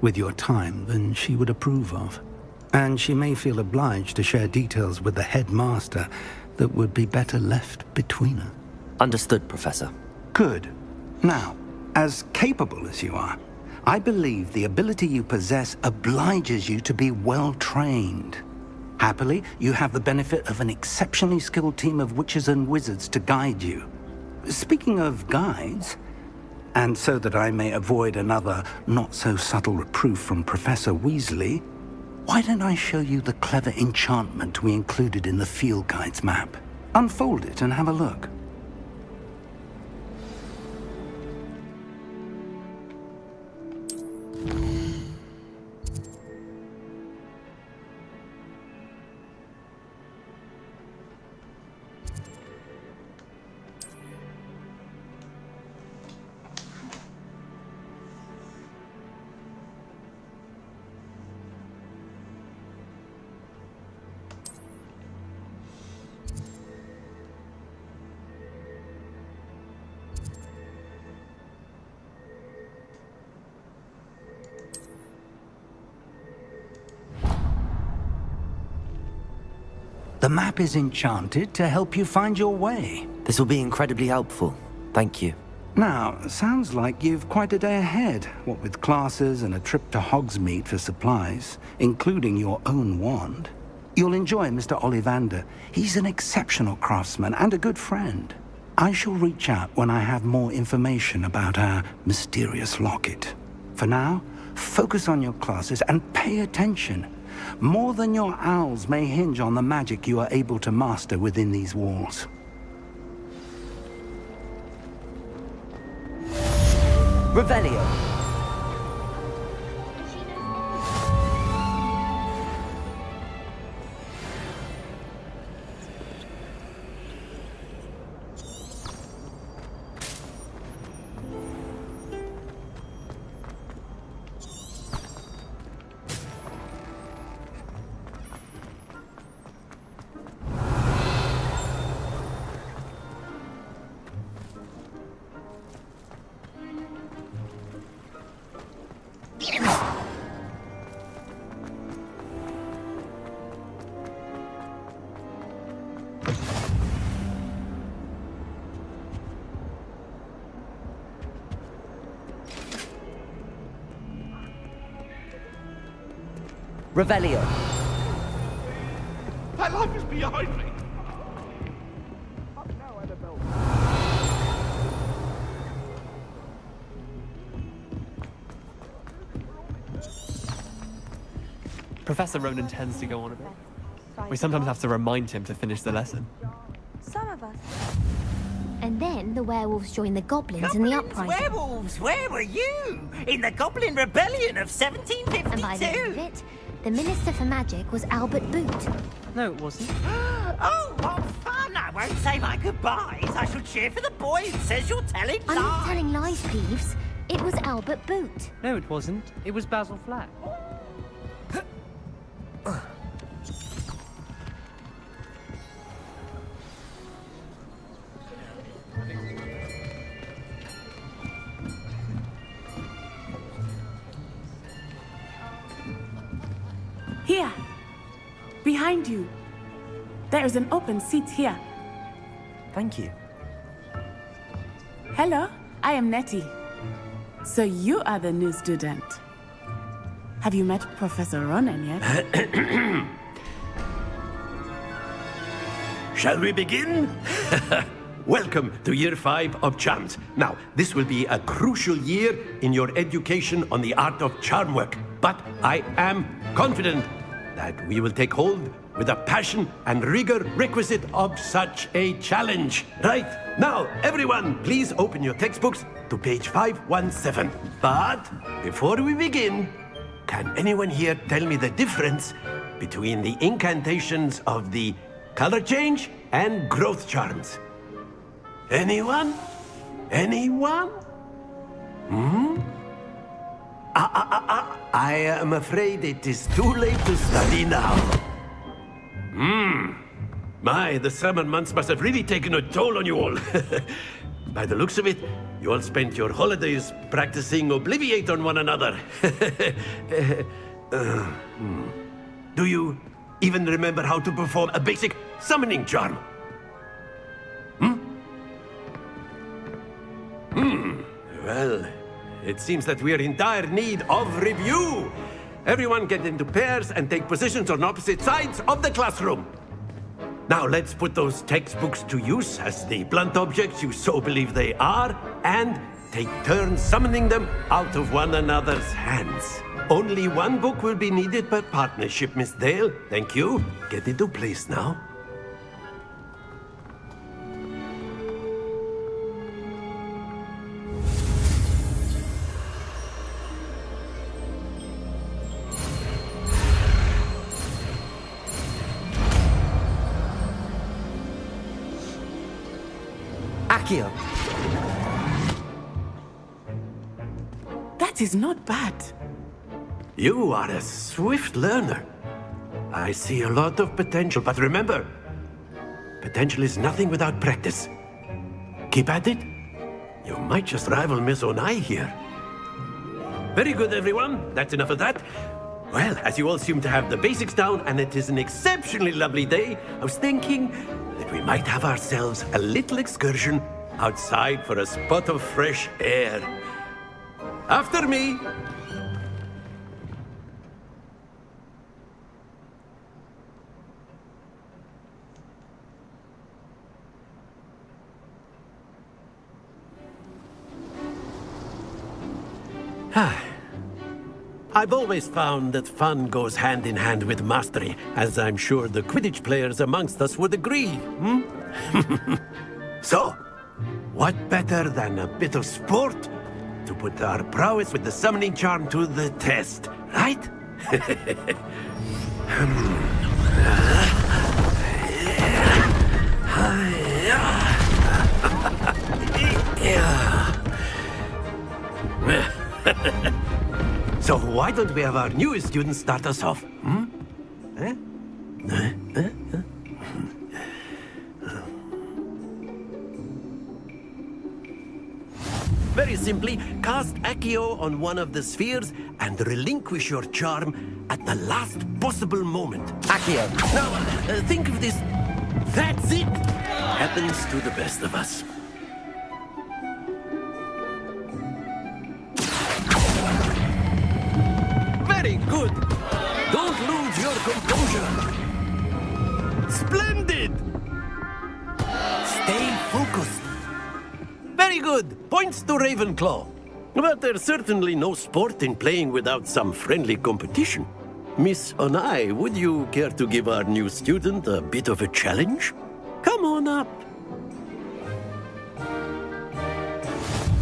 with your time than she would approve of. And she may feel obliged to share details with the headmaster that would be better left between us. Understood, Professor. Good. Now, as capable as you are, I believe the ability you possess obliges you to be well trained. Happily, you have the benefit of an exceptionally skilled team of witches and wizards to guide you. Speaking of guides, and so that I may avoid another not-so-subtle reproof from Professor Weasley, why don't I show you the clever enchantment we included in the field guide's map? Unfold it and have a look. The map is enchanted to help you find your way. This will be incredibly helpful. Thank you. Now, sounds like you've quite a day ahead, what with classes and a trip to Hogsmeade for supplies, including your own wand. You'll enjoy Mr. Ollivander. He's an exceptional craftsman and a good friend. I shall reach out when I have more information about our mysterious locket. For now, focus on your classes and pay attention. More than your owls may hinge on the magic you are able to master within these walls. Revelio. Revelio. My life is behind me. Professor Ronan tends to go on a bit. We sometimes have to remind him to finish the lesson. Some of us. And then the werewolves joined the goblins in the uprising. Werewolves, where were you? In the Goblin Rebellion of 1752? And by the end of it, the Minister for Magic was Albert Boot. No, it wasn't. Oh, what fun! I won't say my goodbyes. I shall cheer for the boy who says you're telling I'm lies. not telling lies, Peeves. It was Albert Boot. No, it wasn't. It was Basil Flack. Here, behind you. There is an open seat here. Thank you. Hello, I am Nettie. So you are the new student. Have you met Professor Ronan yet? Shall we begin? Welcome to Year 5 of Charms. Now, this will be a crucial year in your education on the art of charm work. But I am confident that we will take hold with the passion and rigor requisite of such a challenge. Right, now, everyone, please open your textbooks to page 517. But before we begin, can anyone here tell me the difference between the incantations of the color change and growth charms? Anyone? Anyone? I am afraid it is too late to study now. My, the summer months must have really taken a toll on you all. By the looks of it, You all spent your holidays practicing Obliviate on one another. Do you even remember how to perform a basic summoning charm? Well, it seems that we're in dire need of review. Everyone get into pairs and take positions on opposite sides of the classroom. Now let's put those textbooks to use as the blunt objects you so believe they are, and take turns summoning them out of one another's hands. Only one book will be needed per partnership, Miss Dale. Thank you. Get into place now. Accio. That is not bad. You are a swift learner. I see a lot of potential, but remember, potential is nothing without practice. Keep at it. You might just rival Miss Onai here. Very good, everyone. That's enough of that. Well, as you all seem to have the basics down, and it is an exceptionally lovely day, I was thinking that we might have ourselves a little excursion outside for a spot of fresh air. After me. I've always found that fun goes hand in hand with mastery, as I'm sure the Quidditch players amongst us would agree, So, what better than a bit of sport to put our prowess with the summoning charm to the test, right? So why don't we have our newest student start us off? Very simply, cast Accio on one of the spheres and relinquish your charm at the last possible moment. Accio. Now, think of this. That's it. Happens to the best of us. Very good. Don't lose your composure. Splendid. Stay focused. Very good. Points to Ravenclaw. But there's certainly no sport in playing without some friendly competition. Miss Onai, would you care to give our new student a bit of a challenge? Come on up.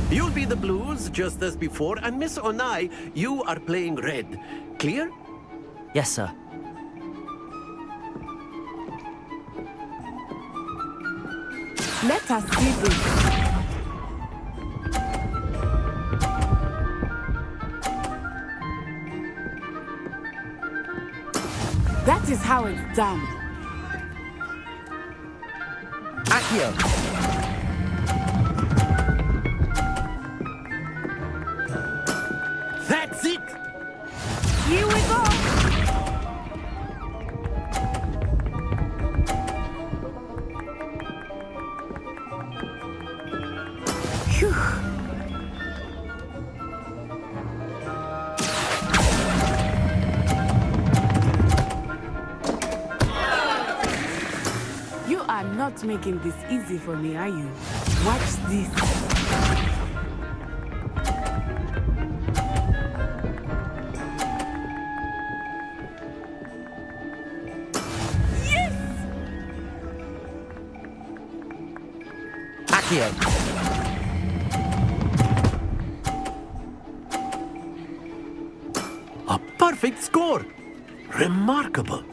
You'll be the blues, just as before, and Miss Onai, you are playing red. Clear? Yes, sir. Let us see this. That is how it's done. Accio. That's it! Here we go. Phew. You are not making this easy for me, are you? Watch this. Accio. A perfect score! Remarkable!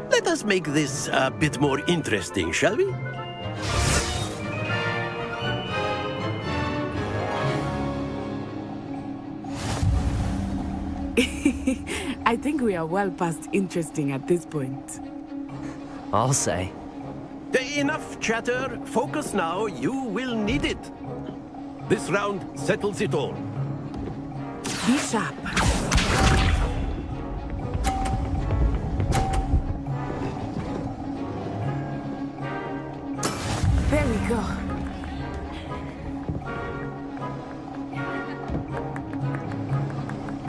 Let us make this a bit more interesting, shall we? I I think we are well past interesting at this point. I'll say. Enough chatter. Focus now. You will need it. This round settles it all. Be sharp. There we go.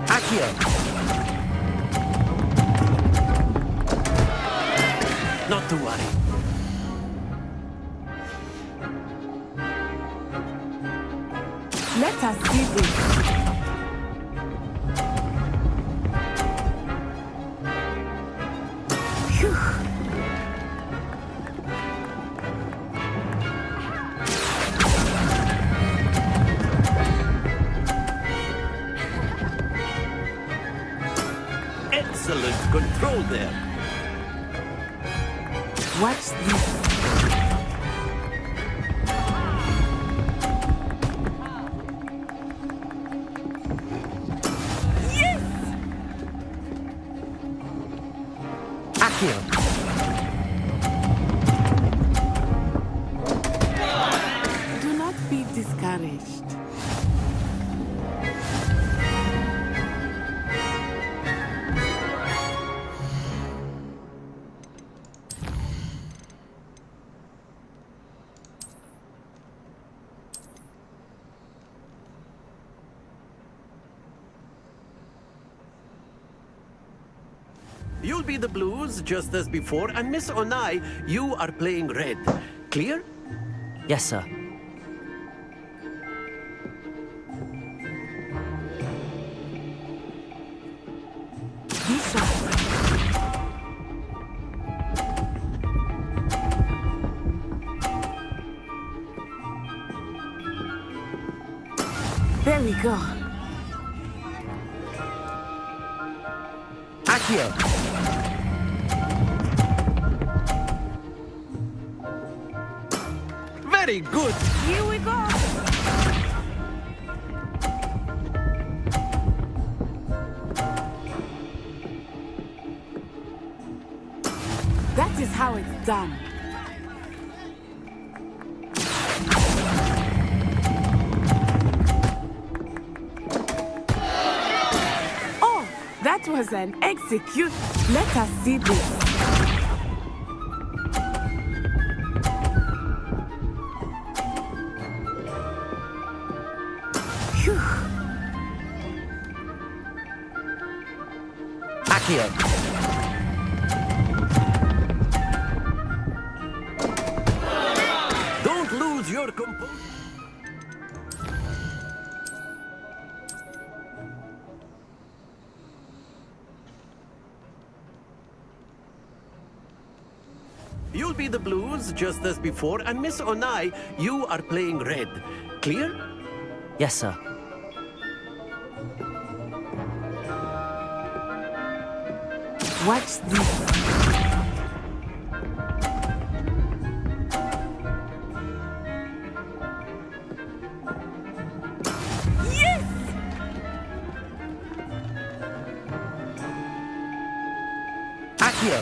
Accio. Not to worry. Let us see this. Phew. Excellent control there. Watch this. Accio. Do not be discouraged. You'll be the blues just as before, and Miss Onai, you are playing red. Clear? Yes, sir. Be sharp. There we go. Accio. Very good. Here we go. That is how it's done. Oh, that was an execute. Let us see this. Phew. Accio. Don't lose your composure. You'll be the blues just as before, and Miss Onai, you are playing red. Clear? Yes, sir. Watch this. Yes! Accio.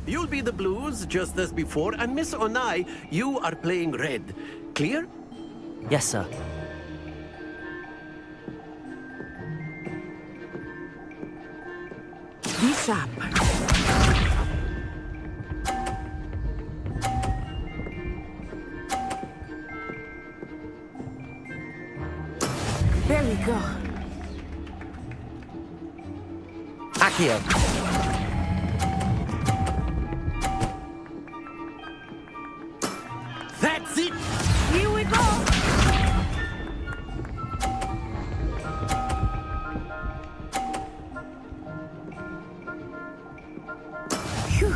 You'll be the blues just as before, and Miss Onai, you are playing red. Clear? Yes, sir. Be sharp. There we go. Accio. That's it! Here we go. Phew.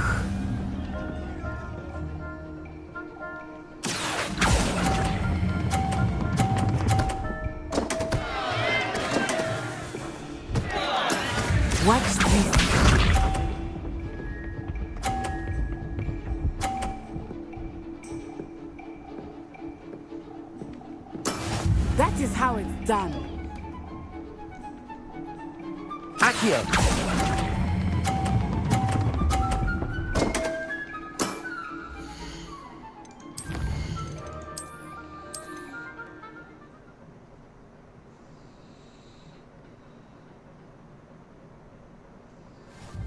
That is how it's done. Accio.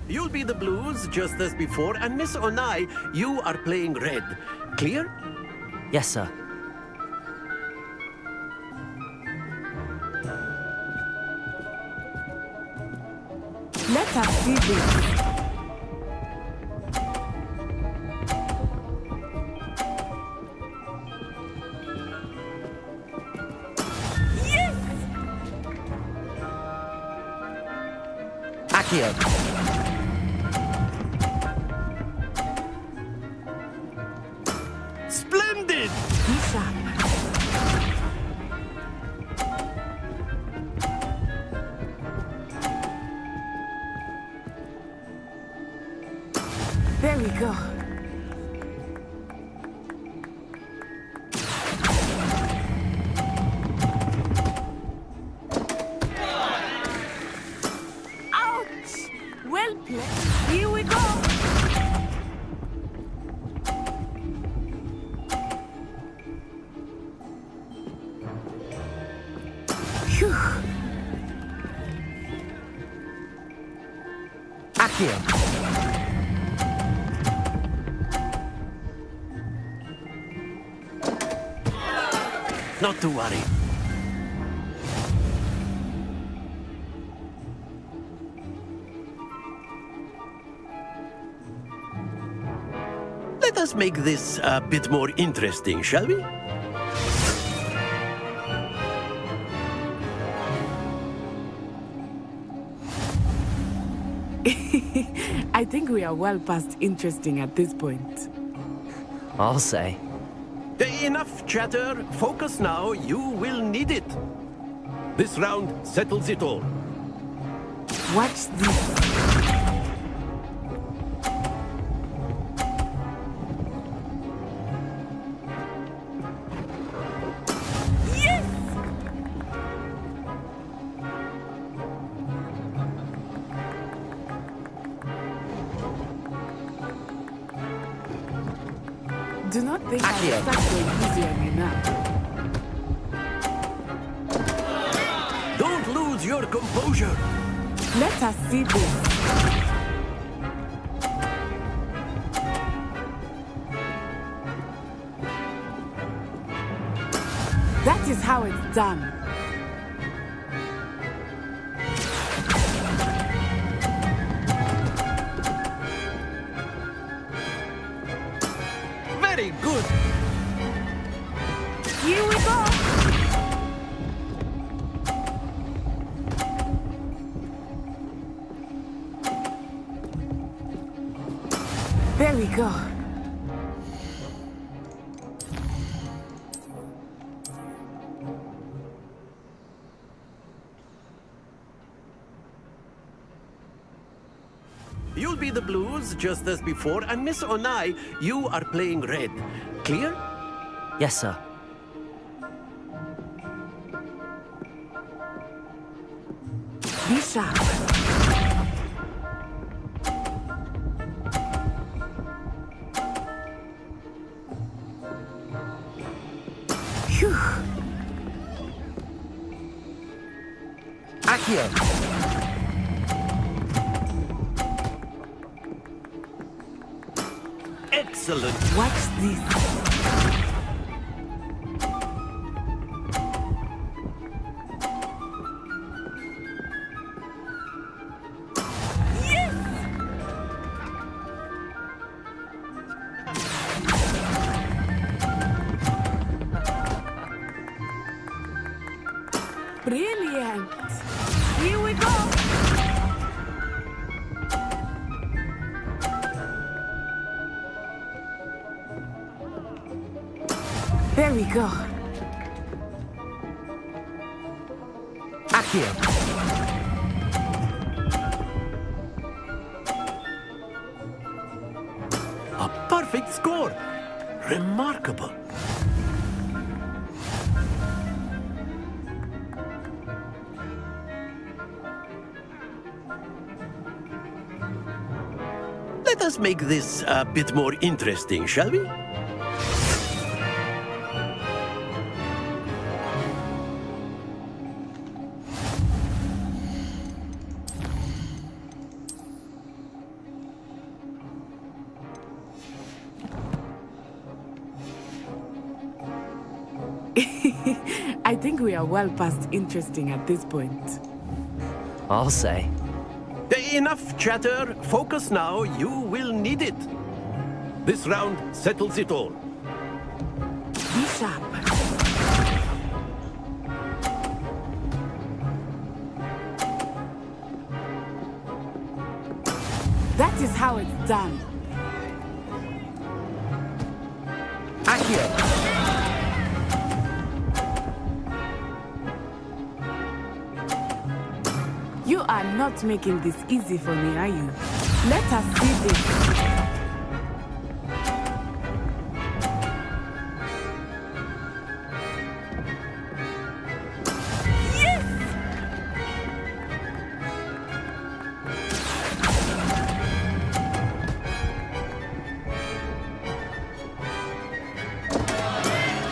You'll be the blues just as before, and Miss Onai, you are playing red. Clear? Yes, sir. Let us see this. Accio. Splendid! Be sharp. There we go. Ouch! Well played. Here we go. Phew. Accio. Not to worry. Let us make this a bit more interesting, shall we? I think we are well past interesting at this point. I'll say. Enough chatter. Focus now. You will need it. This round settles it all. Watch this. Yes! Do not think I Accio. will start going easy on you now. Don't lose your composure. Let us see this. That is how it's done. Very good. Here we go. There we go. You'll be the blues just as before, and Miss Onai, you are playing red. Clear? Yes, sir. Be sharp. Phew. Accio. Excellent. Watch this. Brilliant. Here we go. There we go. Accio. perfect score. Remarkable. Let us make this a bit more interesting, shall we? I think we are well past interesting at this point. I'll say. Enough chatter. Focus now. You will need it. This round settles it all. Be sharp. That is how it's done. Accio! You are not making this easy for me, are you? Let us see this.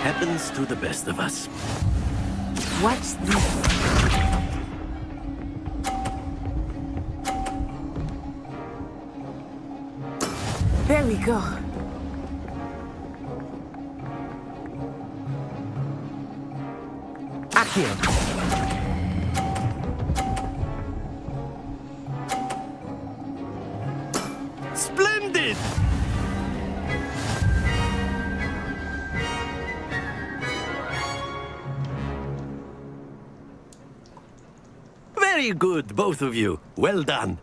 Happens to the best of us. Watch this. There we go. Accio! Splendid! Very good, both of you. Well done.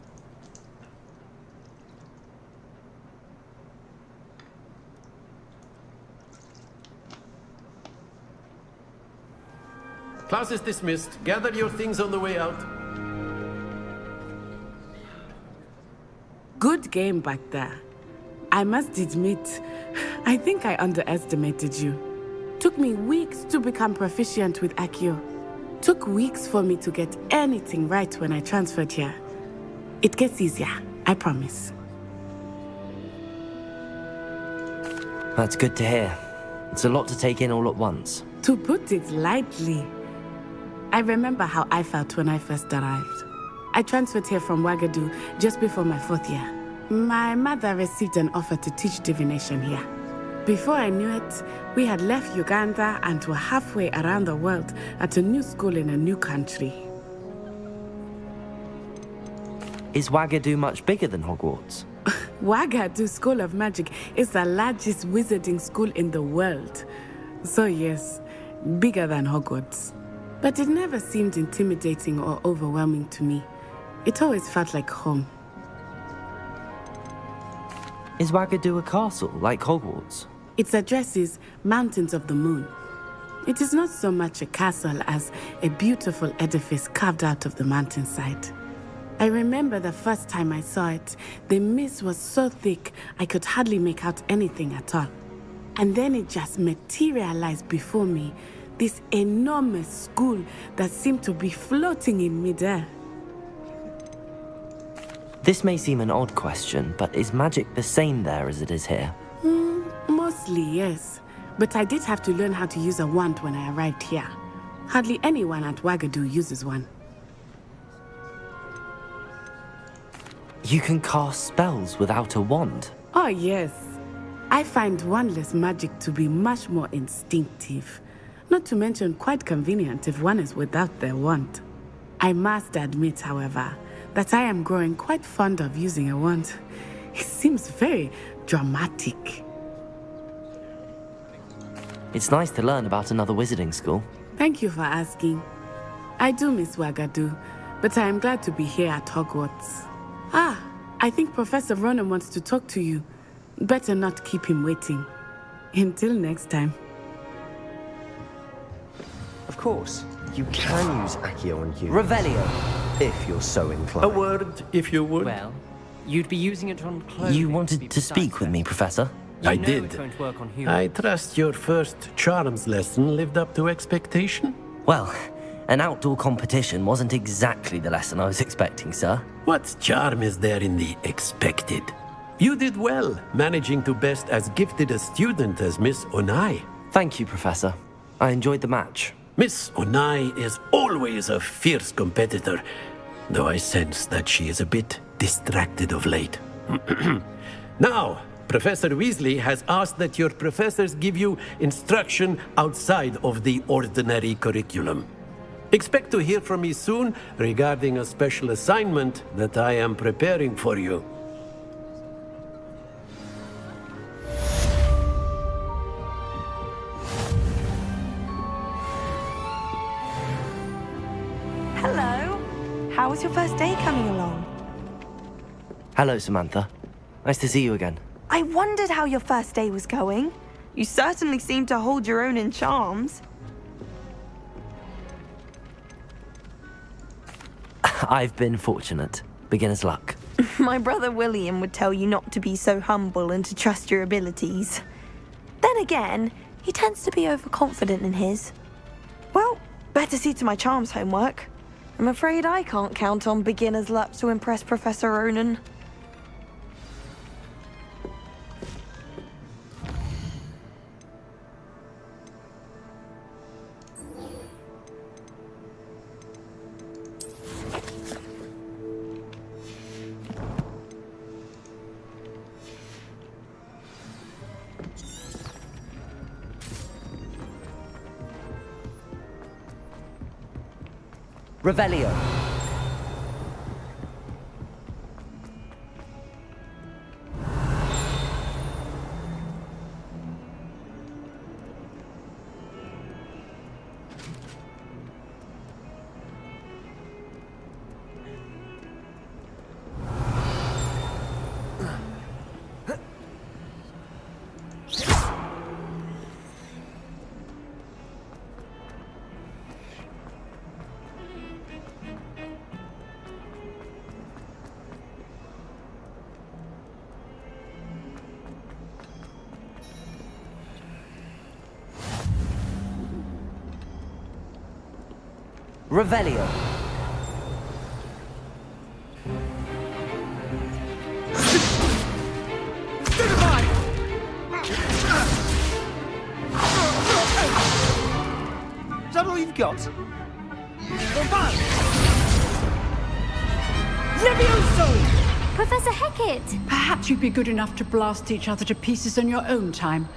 Class is dismissed. Gather your things on the way out. Good game back there. I must admit, I think I underestimated you. Took me weeks to become proficient with Accio. Took weeks for me to get anything right when I transferred here. It gets easier, I promise. That's good to hear. It's a lot to take in all at once. To put it lightly, I remember how I felt when I first arrived. I transferred here from Ouagadougou just before my 4th year. My mother received an offer to teach divination here. Before I knew it, we had left Uganda and were halfway around the world at a new school in a new country. Is Ouagadougou much bigger than Hogwarts? Ouagadougou School of Magic is the largest wizarding school in the world. So yes, bigger than Hogwarts. But it never seemed intimidating or overwhelming to me. It always felt like home. Is Ouagadougou a castle, like Hogwarts? Its address is Mountains of the Moon. It is not so much a castle as a beautiful edifice carved out of the mountainside. I remember the first time I saw it, the mist was so thick I could hardly make out anything at all. And then it just materialized before me, this enormous school that seemed to be floating in midair. This may seem an odd question, but is magic the same there as it is here? Mostly, yes. But I did have to learn how to use a wand when I arrived here. Hardly anyone at Ouagadougou uses one. You can cast spells without a wand? Oh, yes. I find wandless magic to be much more instinctive. Not to mention quite convenient if one is without their wand. I must admit, however, that I am growing quite fond of using a wand. It seems very dramatic. It's nice to learn about another wizarding school. Thank you for asking. I do miss Ouagadougou, but I am glad to be here at Hogwarts. Ah, I think Professor Ronan wants to talk to you. Better not keep him waiting. Until next time. Of course, you can use Accio on you. Revelio! If you're so inclined. A word, if you would. Well, you'd be using it on clothing. You to be wanted to precise speak with then. me, Professor? You I know did. It's going to work on humans. I trust your first charms lesson lived up to expectation? Well, an outdoor competition wasn't exactly the lesson I was expecting, sir. What charm is there in the expected? You did well, managing to best as gifted a student as Miss Onai. Thank you, Professor. I enjoyed the match. Miss Onai is always a fierce competitor, though I sense that she is a bit distracted of late. Now, Professor Weasley has asked that your professors give you instruction outside of the ordinary curriculum. Expect to hear from me soon regarding a special assignment that I am preparing for you. Hello. How was your first day coming along? Hello, Samantha. Nice to see you again. I wondered how your first day was going. You certainly seem to hold your own in charms. I've been fortunate. Beginner's luck. My brother William would tell you not to be so humble and to trust your abilities. Then again, he tends to be overconfident in his. Well, better see to my charms homework. I'm afraid I can't count on beginner's luck to impress Professor Ronan. Revelio. Revelio. Is that all you've got? Professor Hecat! Perhaps you'd be good enough to blast each other to pieces in your own time.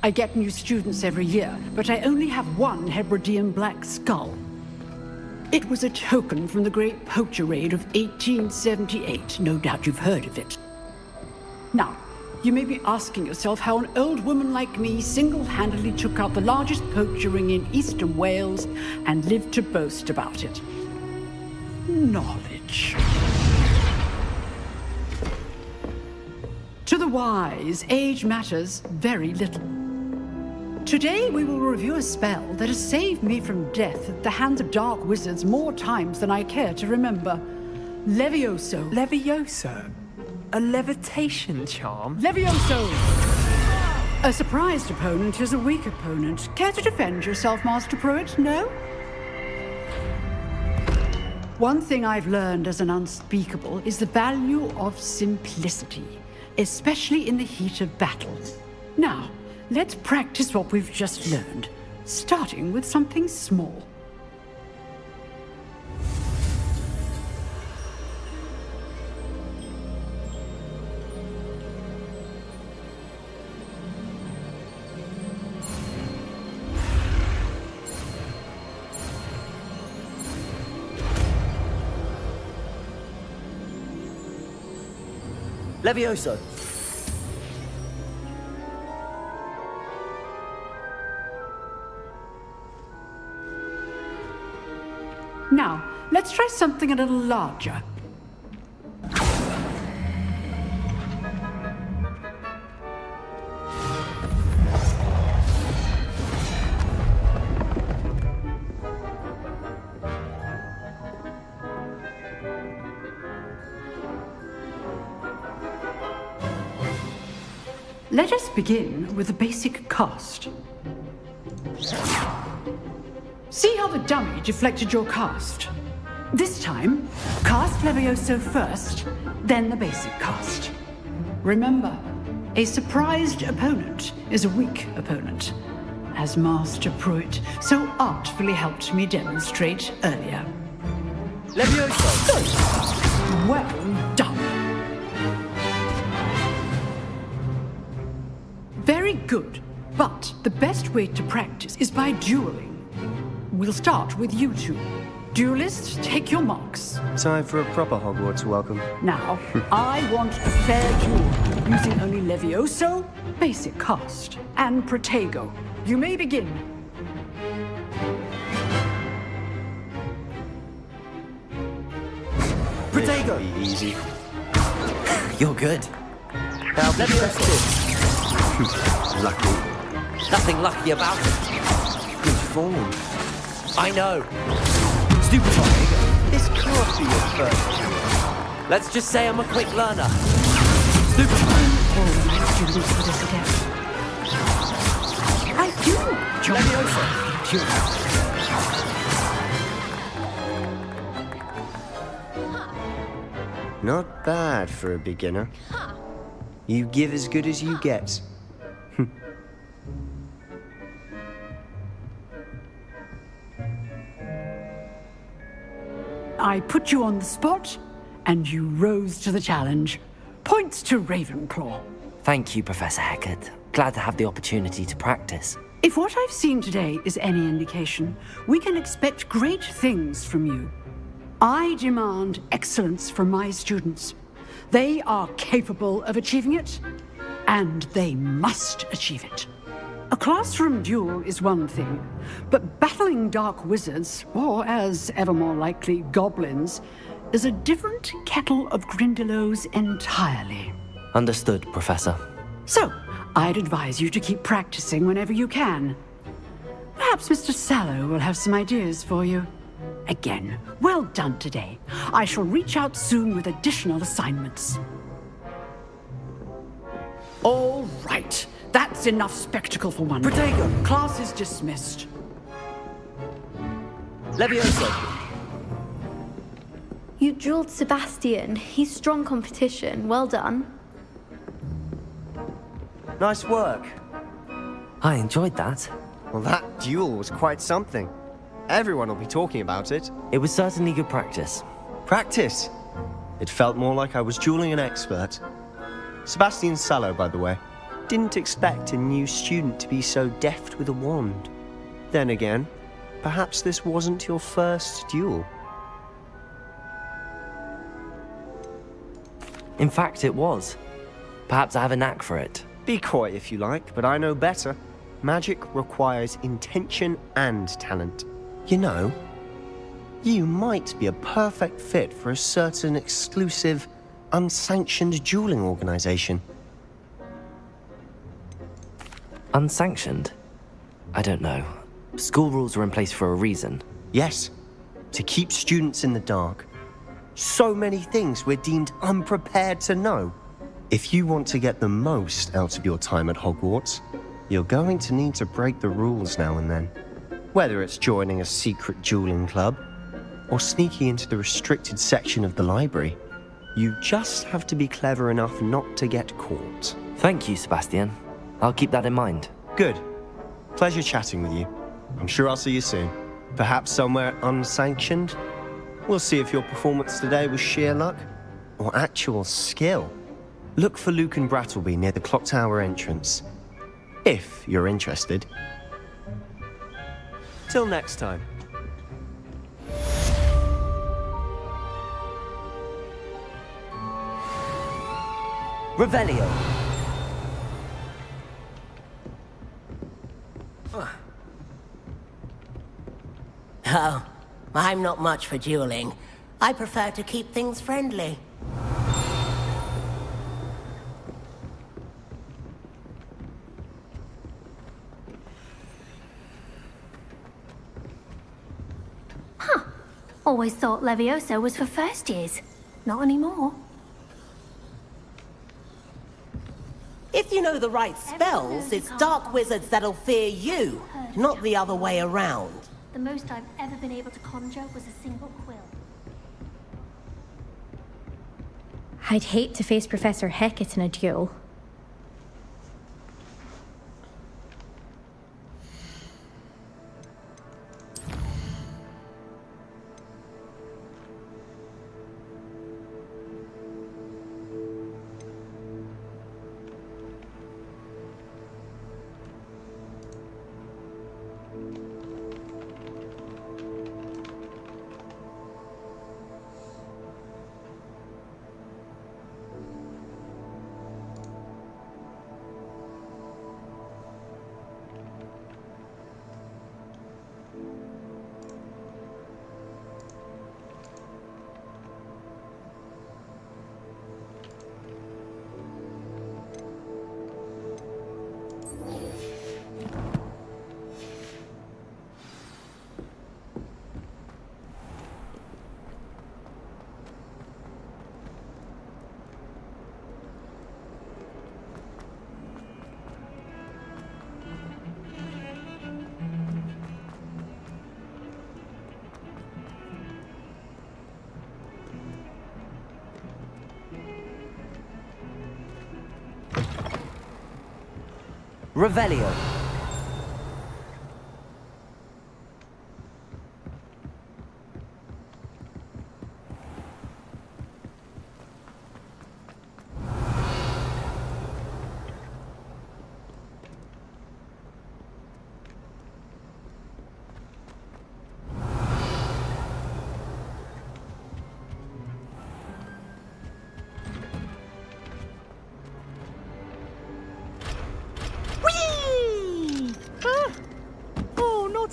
I get new students every year, but I only have one Hebridean black skull. It was a token from the Great Poacher Raid of 1878. No doubt you've heard of it. Now, you may be asking yourself how an old woman like me single-handedly took out the largest poacher ring in eastern Wales and lived to boast about it. Knowledge. To the wise, age matters very little. Today we will review a spell that has saved me from death at the hands of dark wizards more times than I care to remember. Levioso. Levioso? A levitation charm? Levioso! A surprised opponent is a weak opponent. Care to defend yourself, Master Pruitt? No? One thing I've learned as an unspeakable is the value of simplicity, especially in the heat of battle. Now, let's practice what we've just learned, starting with something small. Levioso. Now, let's try something a little larger. Let us begin with the basic cast. See how the dummy deflected your cast? This time, cast Levioso first, then the basic cast. Remember, a surprised opponent is a weak opponent, as Master Pruitt so artfully helped me demonstrate earlier. Levioso! Good. Well done. Very good, but the best way to practice is by dueling. We'll start with you two. Duelists, take your marks. Time for a proper Hogwarts welcome. Now, I want a fair duel, using only Levioso, basic cast, and Protego. You may begin. Protego! Be easy. You're good. Now, Levioso! lucky. Nothing lucky about it. Good form. I know. Stupid Protego. This can't be your first duel. Let's just say I'm a quick learner. Stupid. Students for this again. I do. Levioso! Not bad for a beginner. You give as good as you get. I put you on the spot, and you rose to the challenge. Points to Ravenclaw. Thank you, Professor Hecat. Glad to have the opportunity to practice. If what I've seen today is any indication, we can expect great things from you. I demand excellence from my students. They are capable of achieving it, and they must achieve it. A classroom duel is one thing, but battling dark wizards, or as ever more likely, goblins, is a different kettle of Grindylows entirely. Understood, Professor. So, I'd advise you to keep practicing whenever you can. Perhaps Mr. Sallow will have some ideas for you. Again, well done today. I shall reach out soon with additional assignments. All right. That's enough spectacle for one day. Protego! Class is dismissed. Levioso! You drilled Sebastian. He's strong competition. Well done. Nice work. I enjoyed that. Well, that duel was quite something. Everyone will be talking about it. It was certainly good practice. Practice? It felt more like I was dueling an expert. Sebastian Sallow, by the way. Didn't expect a new student to be so deft with a wand. Then again, perhaps this wasn't your first duel. In fact, it was. Perhaps I have a knack for it. Be coy if you like, but I know better. Magic requires intention and talent. You know, you might be a perfect fit for a certain exclusive, unsanctioned dueling organization. Unsanctioned? I don't know. School rules are in place for a reason. Yes, to keep students in the dark. So many things we're deemed unprepared to know. If you want to get the most out of your time at Hogwarts, you're going to need to break the rules now and then. Whether it's joining a secret dueling club, or sneaking into the restricted section of the library, you just have to be clever enough not to get caught. Thank you, Sebastian. I'll keep that in mind. Good. Pleasure chatting with you. I'm sure I'll see you soon. Perhaps somewhere unsanctioned? We'll see if your performance today was sheer luck or actual skill. Look for Luke and Brattleby near the clock tower entrance, if you're interested. Till next time. Revelio. Oh, I'm not much for dueling. I prefer to keep things friendly. Always thought Levioso was for first years. Not anymore. If you know the right spells, it's dark wizards that'll fear you, not the other way around. The most I've ever been able to conjure was a single quill. I'd hate to face Professor Hecat in a duel. Revelio.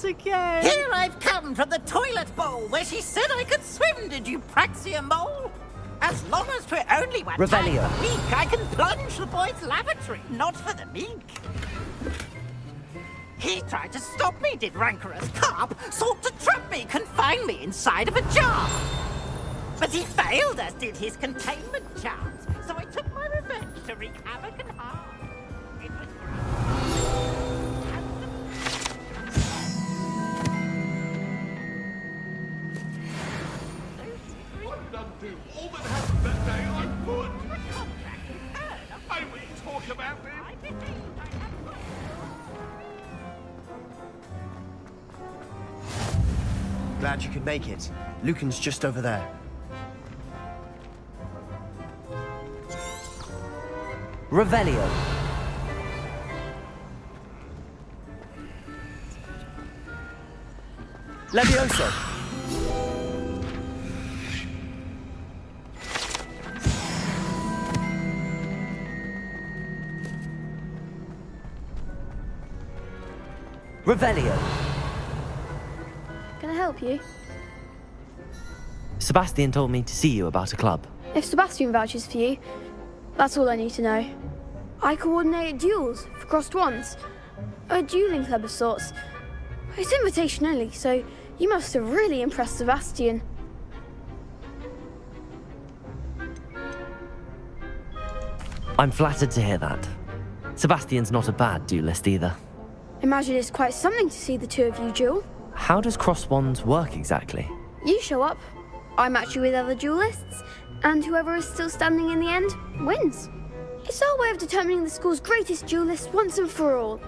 Again. Here I've come from the toilet bowl where she said I could swim, did you Praxia mole? As long as we're only one time a week, I can plunge the boy's lavatory, not for the meek. He tried to stop me, did rancorous carp, sought to trap me, confine me inside of a jar. But he failed, as did his containment charms, so I took my revenge to wreak havoc and harm. It was do all that happened that day I would. I will talk about it. Glad you could make it. Lucan's just over there. Revelio. Levioso. Revelio. Can I help you? Sebastian told me to see you about a club. If Sebastian vouches for you, that's all I need to know. I coordinate duels for crossed wands. A dueling club of sorts. It's invitation only, so you must have really impressed Sebastian. I'm flattered to hear that. Sebastian's not a bad duelist either. Imagine it's quite something to see the two of you duel. How does cross wands work exactly? You show up, I match you with other duelists, and whoever is still standing in the end wins. It's our way of determining the school's greatest duelist once and for all.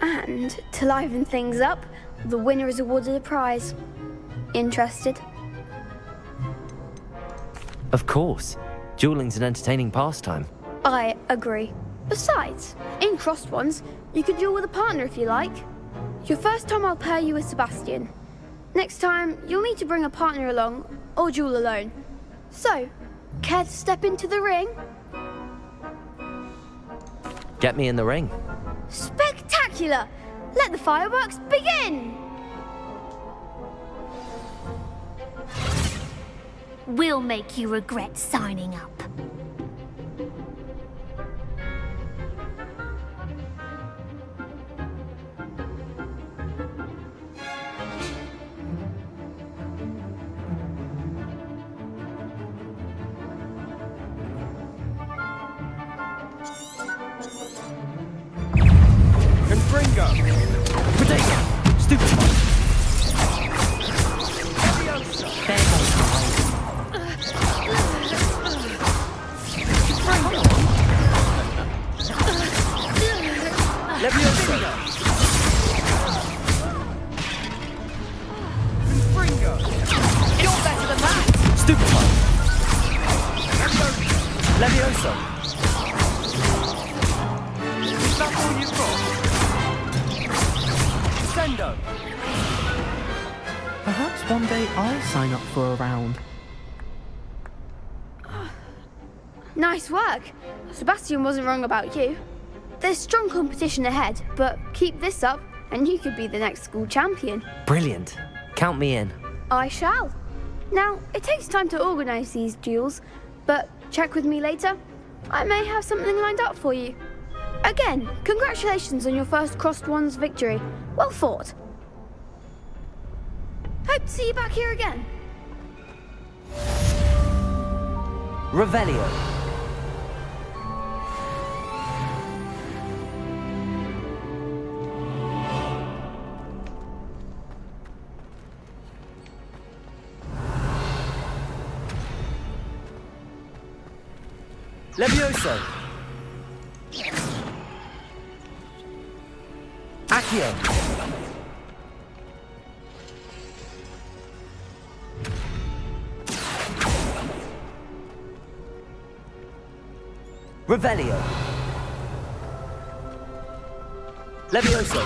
And to liven things up, the winner is awarded a prize. Interested? Of course. Dueling's an entertaining pastime. I agree. Besides, in crossed wands, you could duel with a partner if you like. Your first time I'll pair you with Sebastian. Next time, you'll need to bring a partner along, or duel alone. So, care to step into the ring? Get me in the ring. Spectacular! Let the fireworks begin! We'll make you regret signing up. Confringo! Potato! Stupid! There goes Levioso! Confringo! You're better than that! Stupid! Levioso! Is that all you've got? Sendo! Perhaps one day I'll sign up for a round. Nice work. Sebastian wasn't wrong about you. There's strong competition ahead, but keep this up and you could be the next school champion. Brilliant. Count me in. I shall. Now, it takes time to organise these duels, but check with me later. I may have something lined up for you. Again, congratulations on your first Crossed Wands victory. Well fought. Hope to see you back here again. Revelio. Levioso! Accio. Revelio. Levioso!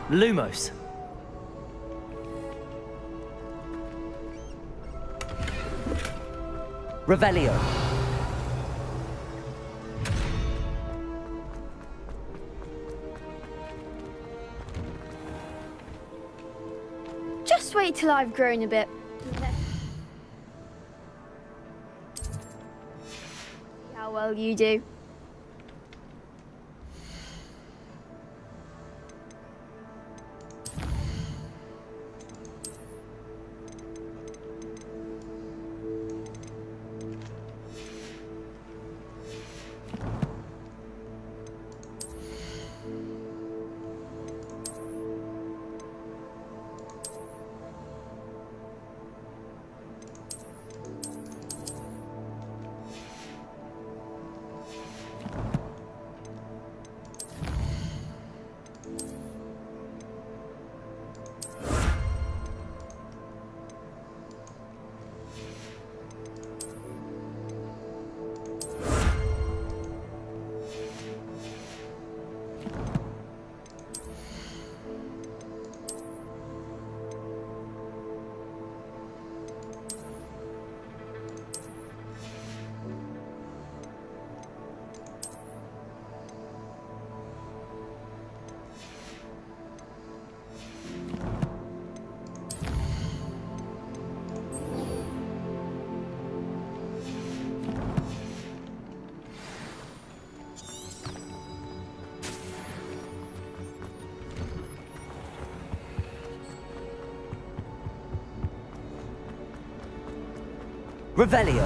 Lumos. Revelio. Just wait till I've grown a bit. How well you do. Revelio.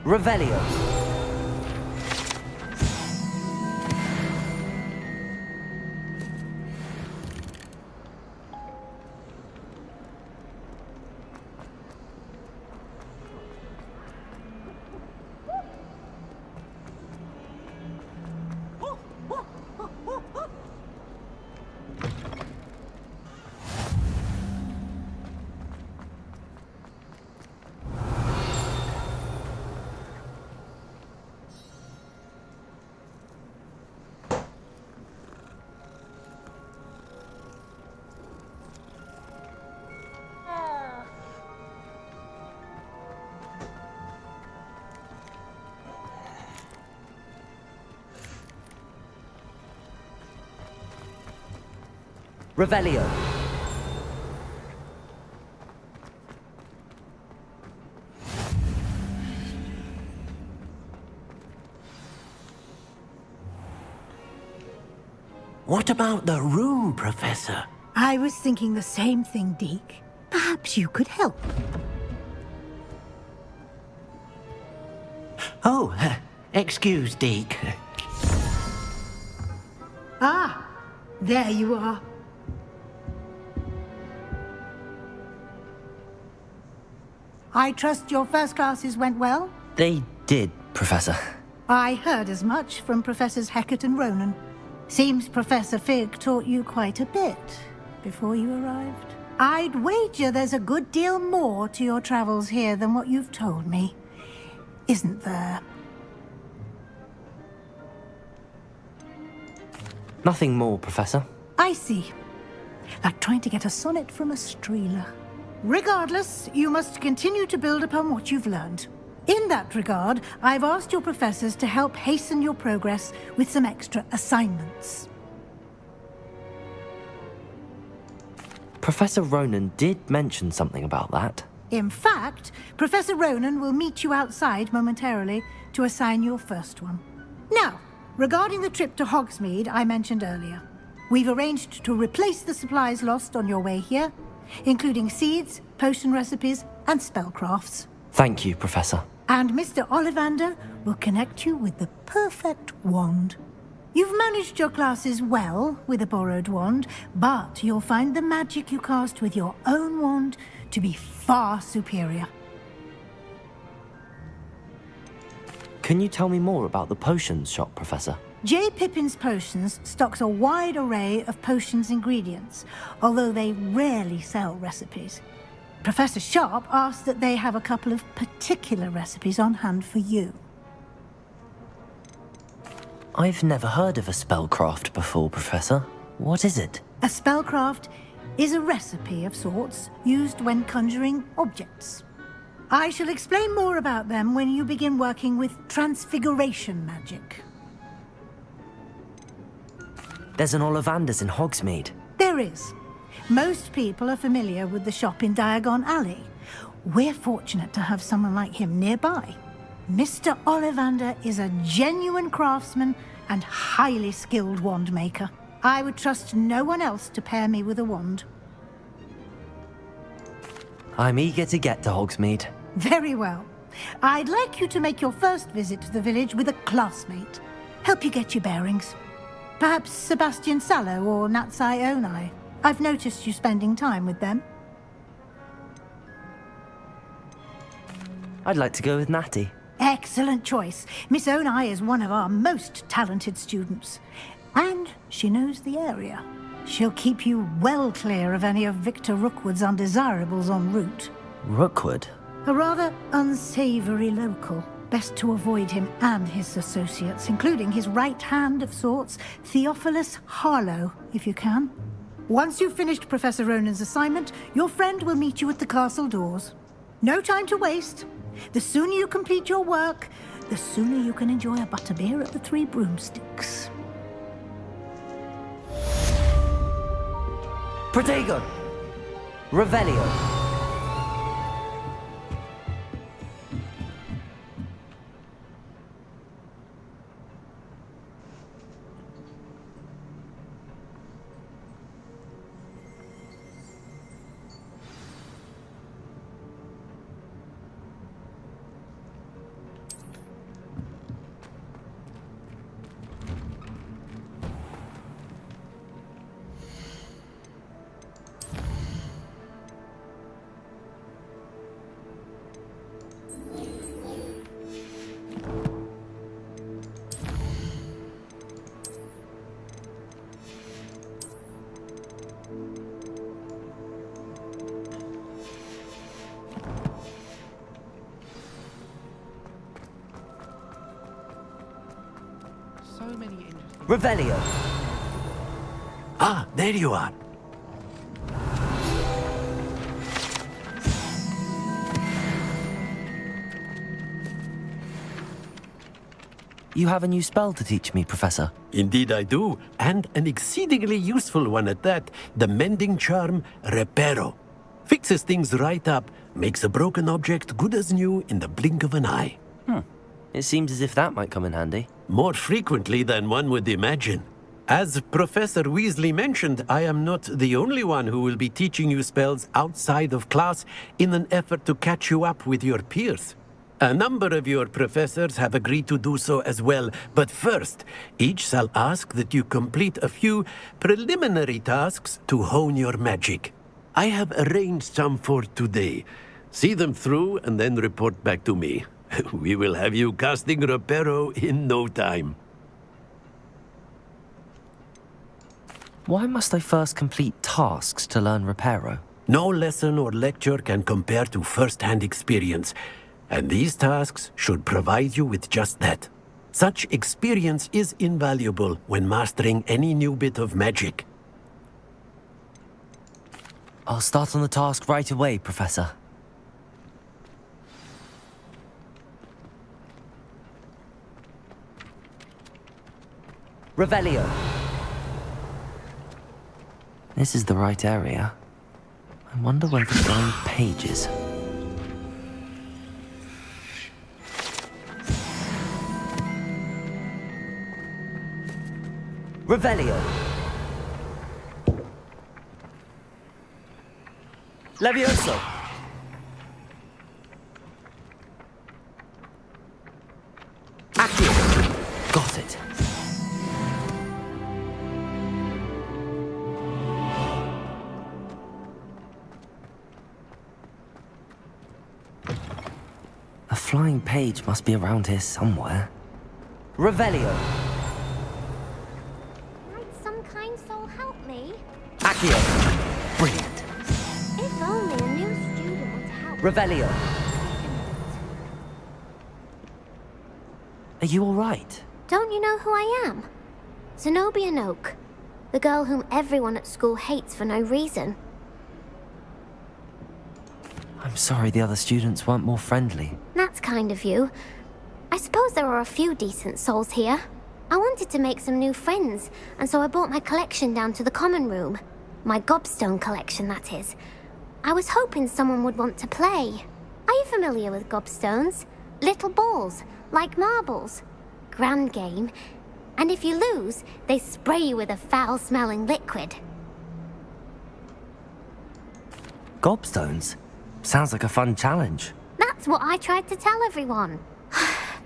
Revelio. Revelio. What about the room, Professor? I was thinking the same thing, Deke. Perhaps you could help. Oh, excuse, Deke. Ah, there you are. I trust your first classes went well? They did, Professor. I heard as much from Professors Hecat and Ronan. Seems Professor Fig taught you quite a bit before you arrived. I'd wager there's a good deal more to your travels here than what you've told me. Isn't there? Nothing more, Professor. I see. Like trying to get a sonnet from a streeler. Regardless, you must continue to build upon what you've learned. In that regard, I've asked your professors to help hasten your progress with some extra assignments. Professor Ronan did mention something about that. In fact, Professor Ronan will meet you outside momentarily to assign your first one. Now, regarding the trip to Hogsmeade I mentioned earlier, we've arranged to replace the supplies lost on your way here, including seeds, potion recipes, and spellcrafts. Thank you, Professor. And Mr. Ollivander will connect you with the perfect wand. You've managed your classes well with a borrowed wand, but you'll find the magic you cast with your own wand to be far superior. Can you tell me more about the potions shop, Professor? J. Pippin's Potions stocks a wide array of potions ingredients, although they rarely sell recipes. Professor Sharp asked that they have a couple of particular recipes on hand for you. I've never heard of a spellcraft before, Professor. What is it? A spellcraft is a recipe of sorts used when conjuring objects. I shall explain more about them when you begin working with transfiguration magic. There's an Ollivander's in Hogsmeade. There is. Most people are familiar with the shop in Diagon Alley. We're fortunate to have someone like him nearby. Mr. Ollivander is a genuine craftsman and highly skilled wand maker. I would trust no one else to pair me with a wand. I'm eager to get to Hogsmeade. Very well. I'd like you to make your first visit to the village with a classmate. Help you get your bearings. Perhaps Sebastian Sallow or Natsai Onai. I've noticed you spending time with them. I'd like to go with Natty. Excellent choice. Miss Onai is one of our most talented students. And she knows the area. She'll keep you well clear of any of Victor Rookwood's undesirables en route. Rookwood? A rather unsavory local. Best to avoid him and his associates, including his right hand of sorts, Theophilus Harlow, if you can. Once you've finished Professor Ronan's assignment, your friend will meet you at the castle doors. No time to waste. The sooner you complete your work, the sooner you can enjoy a butterbeer at the Three Broomsticks. Protego! Revelio! Revelio. Ah, there you are. You have a new spell to teach me, Professor. Indeed I do, and an exceedingly useful one at that. The mending charm, Reparo. Fixes things right up, makes a broken object good as new in the blink of an eye. It seems as if that might come in handy. More frequently than one would imagine. As Professor Weasley mentioned, I am not the only one who will be teaching you spells outside of class in an effort to catch you up with your peers. A number of your professors have agreed to do so as well, but first, each shall ask that you complete a few preliminary tasks to hone your magic. I have arranged some for today. See them through and then report back to me. We will have you casting Reparo in no time. Why must I first complete tasks to learn Reparo? No lesson or lecture can compare to first-hand experience, and these tasks should provide you with just that. Such experience is invaluable when mastering any new bit of magic. I'll start on the task right away, Professor. Revelio. This is the right area. I wonder where the flying page is. Revelio. Levioso. Accio. Got it. A flying page must be around here somewhere. Revelio. Might some kind soul help me? Accio. Brilliant. If only a new student would help. Revelio. Are you all right? Don't you know who I am? Zenobia Noak, the girl whom everyone at school hates for no reason. I'm sorry the other students weren't more friendly. That's kind of you. I suppose there are a few decent souls here. I wanted to make some new friends, and so I brought my collection down to the common room. My gobstone collection, that is. I was hoping someone would want to play. Are you familiar with gobstones? Little balls, like marbles. Grand game. And if you lose, they spray you with a foul-smelling liquid. Gobstones? Sounds like a fun challenge. That's what I tried to tell everyone.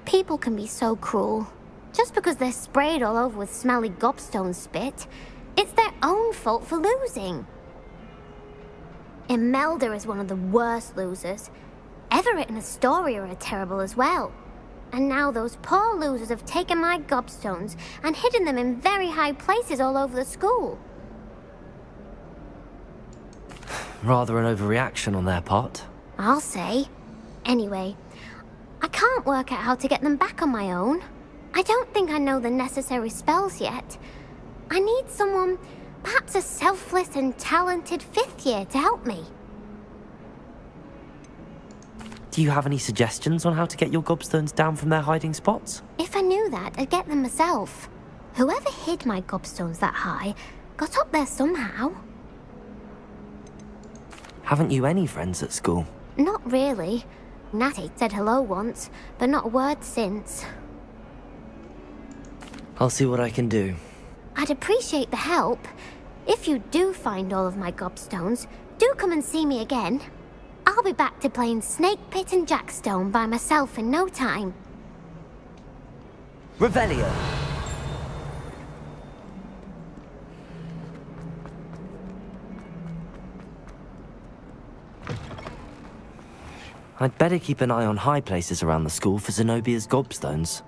People can be so cruel. Just because they're sprayed all over with smelly gobstone spit, it's their own fault for losing. Imelda is one of the worst losers. Everett and Astoria are terrible as well. And now those poor losers have taken my gobstones and hidden them in very high places all over the school. Rather an overreaction on their part. I'll say. Anyway, I can't work out how to get them back on my own. I don't think I know the necessary spells yet. I need someone, perhaps a selfless and talented fifth year to help me. Do you have any suggestions on how to get your gobstones down from their hiding spots? If I knew that, I'd get them myself. Whoever hid my gobstones that high got up there somehow. Haven't you any friends at school? Not really. Natty said hello once, but not a word since. I'll see what I can do. I'd appreciate the help. If you do find all of my gobstones, do come and see me again. I'll be back to playing Snake Pit and Jackstone by myself in no time. Revelio. I'd better keep an eye on high places around the school for Zenobia's gobstones.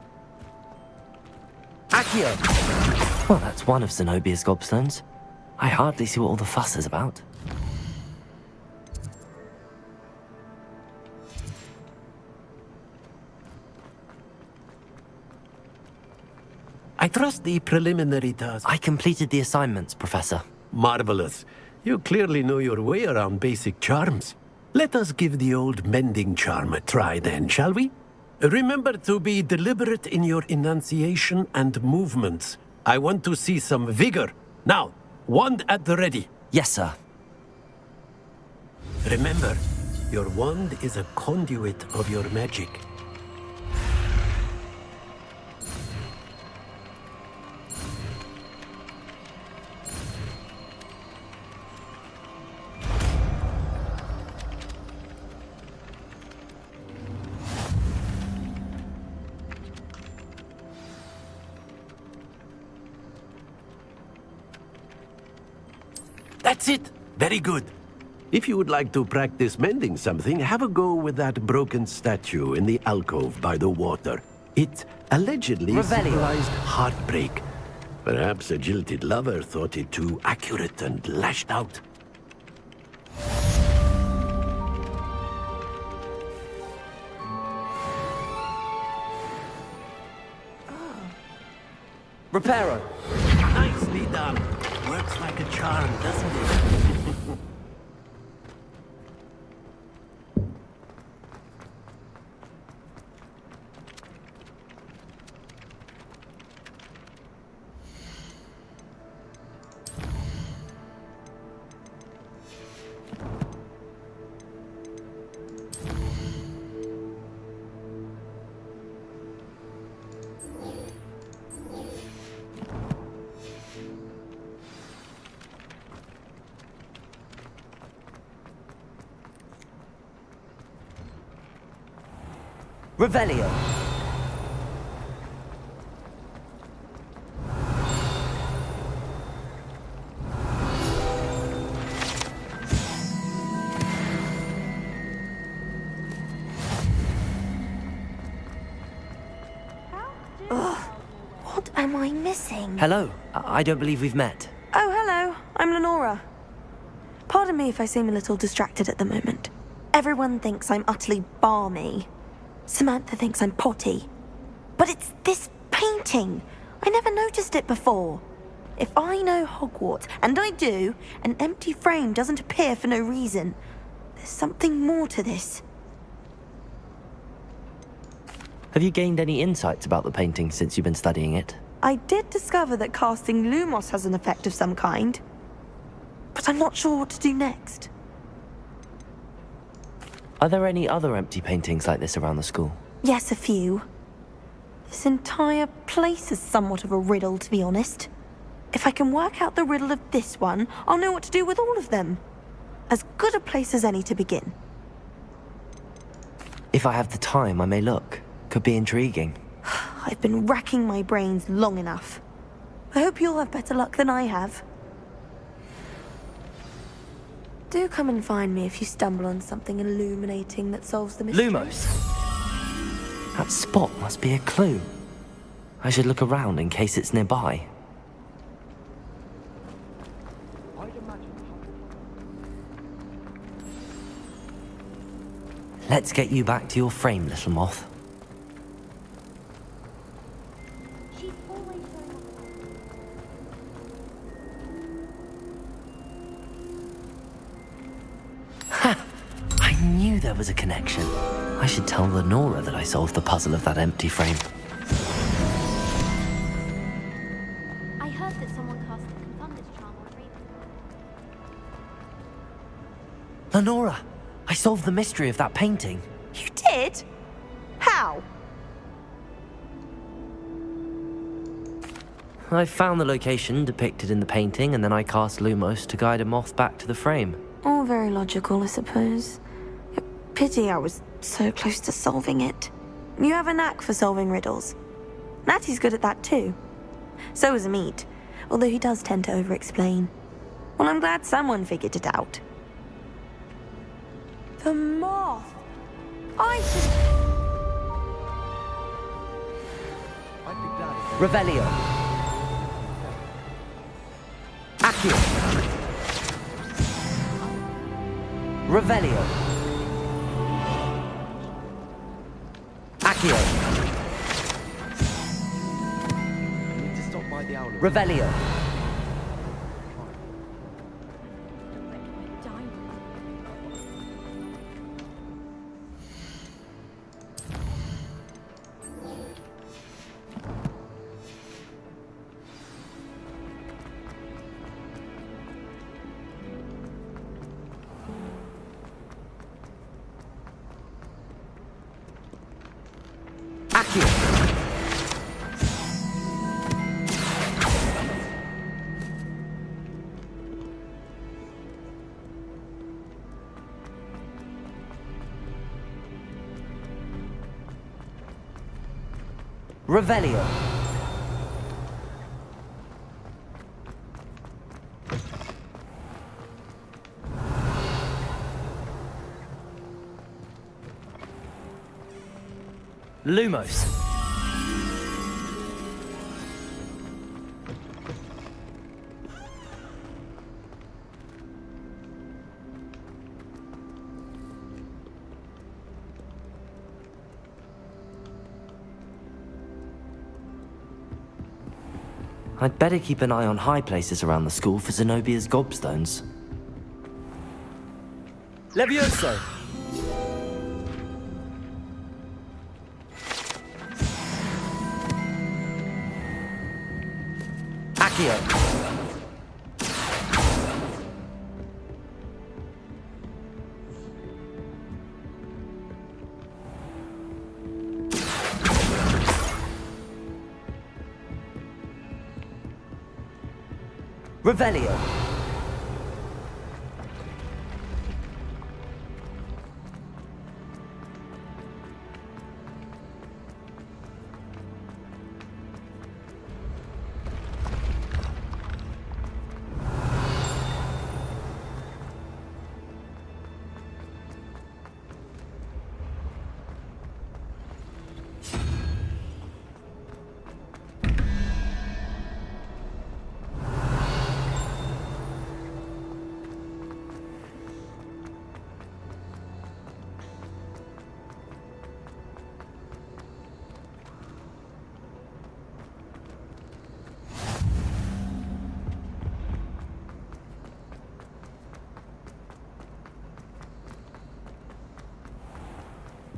Accio! Well, that's one of Zenobia's gobstones. I hardly see what all the fuss is about. I trust the preliminary task. I completed the assignments, Professor. Marvelous. You clearly know your way around basic charms. Let us give the old mending charm a try then, shall we? Remember to be deliberate in your enunciation and movements. I want to see some vigor. Now, wand at the ready. Yes, sir. Remember, your wand is a conduit of your magic. That's it! Very good. If you would like to practice mending something, have a go with that broken statue in the alcove by the water. It allegedly Revelio. symbolized heartbreak. Perhaps a jilted lover thought it too accurate and lashed out. Reparo. Nicely done. Works like a charm, doesn't it? Revelio. What am I missing? Hello. I don't believe we've met. Oh, hello. I'm Lenora. Pardon me if I seem a little distracted at the moment. Everyone thinks I'm utterly balmy. Samantha thinks I'm potty. But it's this painting. I never noticed it before. If I know Hogwarts, and I do, an empty frame doesn't appear for no reason. There's something more to this. Have you gained any insights about the painting since you've been studying it? I did discover that casting Lumos has an effect of some kind. But I'm not sure what to do next. Are there any other empty paintings like this around the school? Yes, a few. This entire place is somewhat of a riddle, to be honest. If I can work out the riddle of this one, I'll know what to do with all of them. As good a place as any to begin. If I have the time, I may look. Could be intriguing. I've been racking my brains long enough. I hope you'll have better luck than I have. Do come and find me if you stumble on something illuminating that solves the mystery. Lumos! That spot must be a clue. I should look around in case it's nearby. Let's get you back to your frame, little moth. I knew there was a connection. I should tell Lenora that I solved the puzzle of that empty frame. I heard that someone cast the Confunders charm on Raven. Lenora, I solved the mystery of that painting. You did? How? I found the location depicted in the painting, and then I cast Lumos to guide a moth back to the frame. All very logical, I suppose. Pity I was so close to solving it. You have a knack for solving riddles. Natty's good at that too. So is Amit, although he does tend to over-explain. Well, I'm glad someone figured it out. The moth! I should... Revelio. Accio. Revelio. Accio. Need to stop by the owl. Revelio. Accio! Revelio. Lumos. I'd better keep an eye on high places around the school for Zenobia's gobstones. Levioso! Accio! Revelio.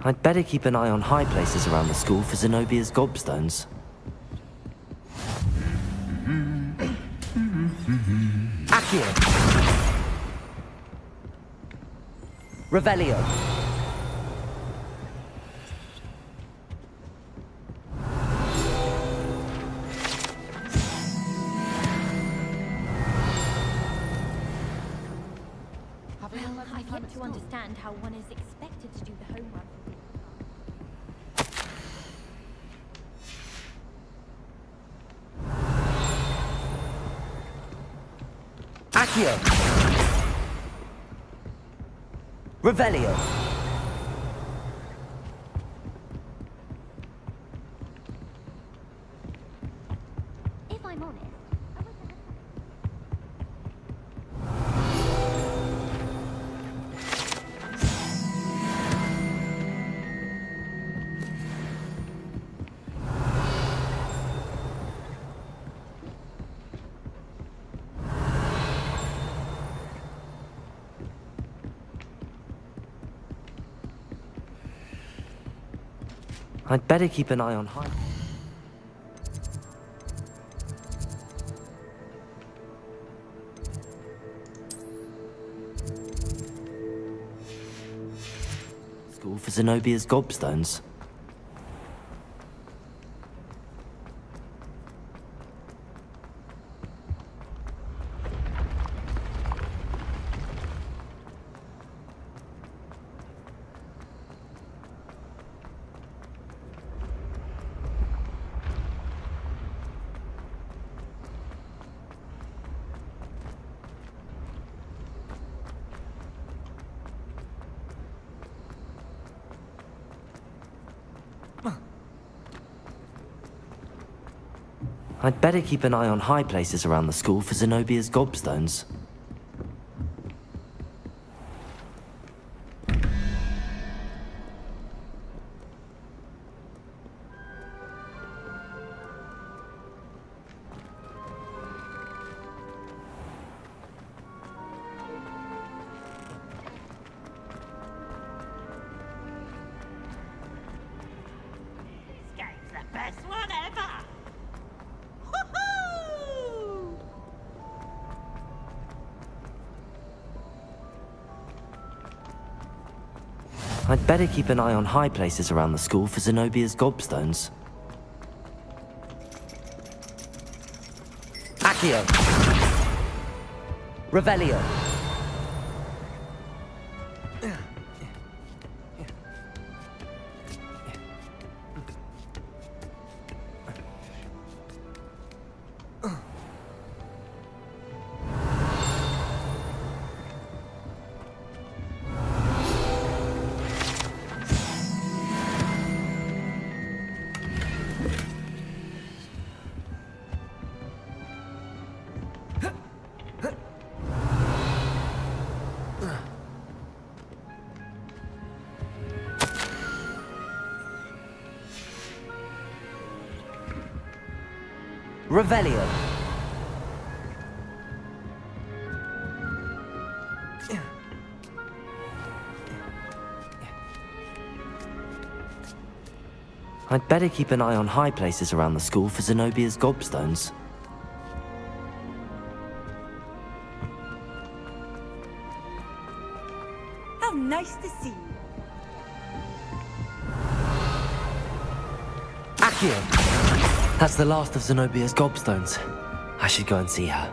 I'd better keep an eye on high places around the school for Zenobia's gobstones. Accio! Revelio. Well, I've yet to understand how one is expected to do the homework. Accio! Revelio. If I'm honest, I'd better keep an eye on high. School for Zenobia's gobstones. I'd better keep an eye on high places around the school for Zenobia's gobstones. This game's the best one ever! Woohoo! I'd better keep an eye on high places around the school for Zenobia's gobstones. Accio! Revelio! Revelio. I'd better keep an eye on high places around the school for Zenobia's gobstones. How nice to see you. Accio! That's the last of Zenobia's gobstones. I should go and see her.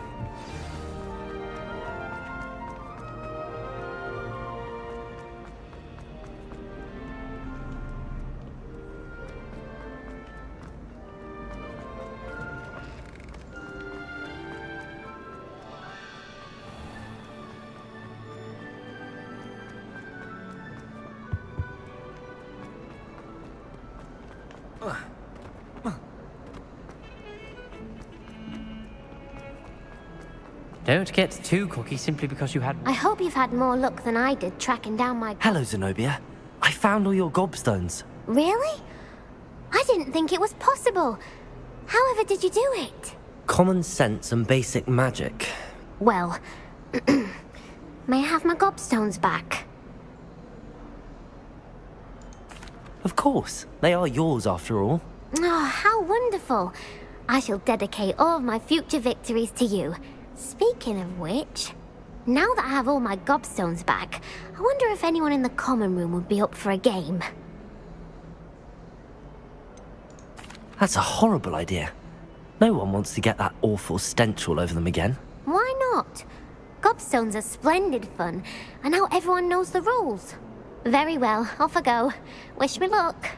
Don't get too cocky simply because you had... I hope you've had more luck than I did tracking down my... Hello, Zenobia. I found all your gobstones. Really? I didn't think it was possible. However did you do it? Common sense and basic magic. Well, may I have my gobstones back? Of course. They are yours after all. Oh, how wonderful. I shall dedicate all of my future victories to you. Speaking of which, now that I have all my gobstones back, I wonder if anyone in the common room would be up for a game. That's a horrible idea. No one wants to get that awful stench all over them again. Why not? Gobstones are splendid fun, and now everyone knows the rules. Very well, off I go. Wish me luck.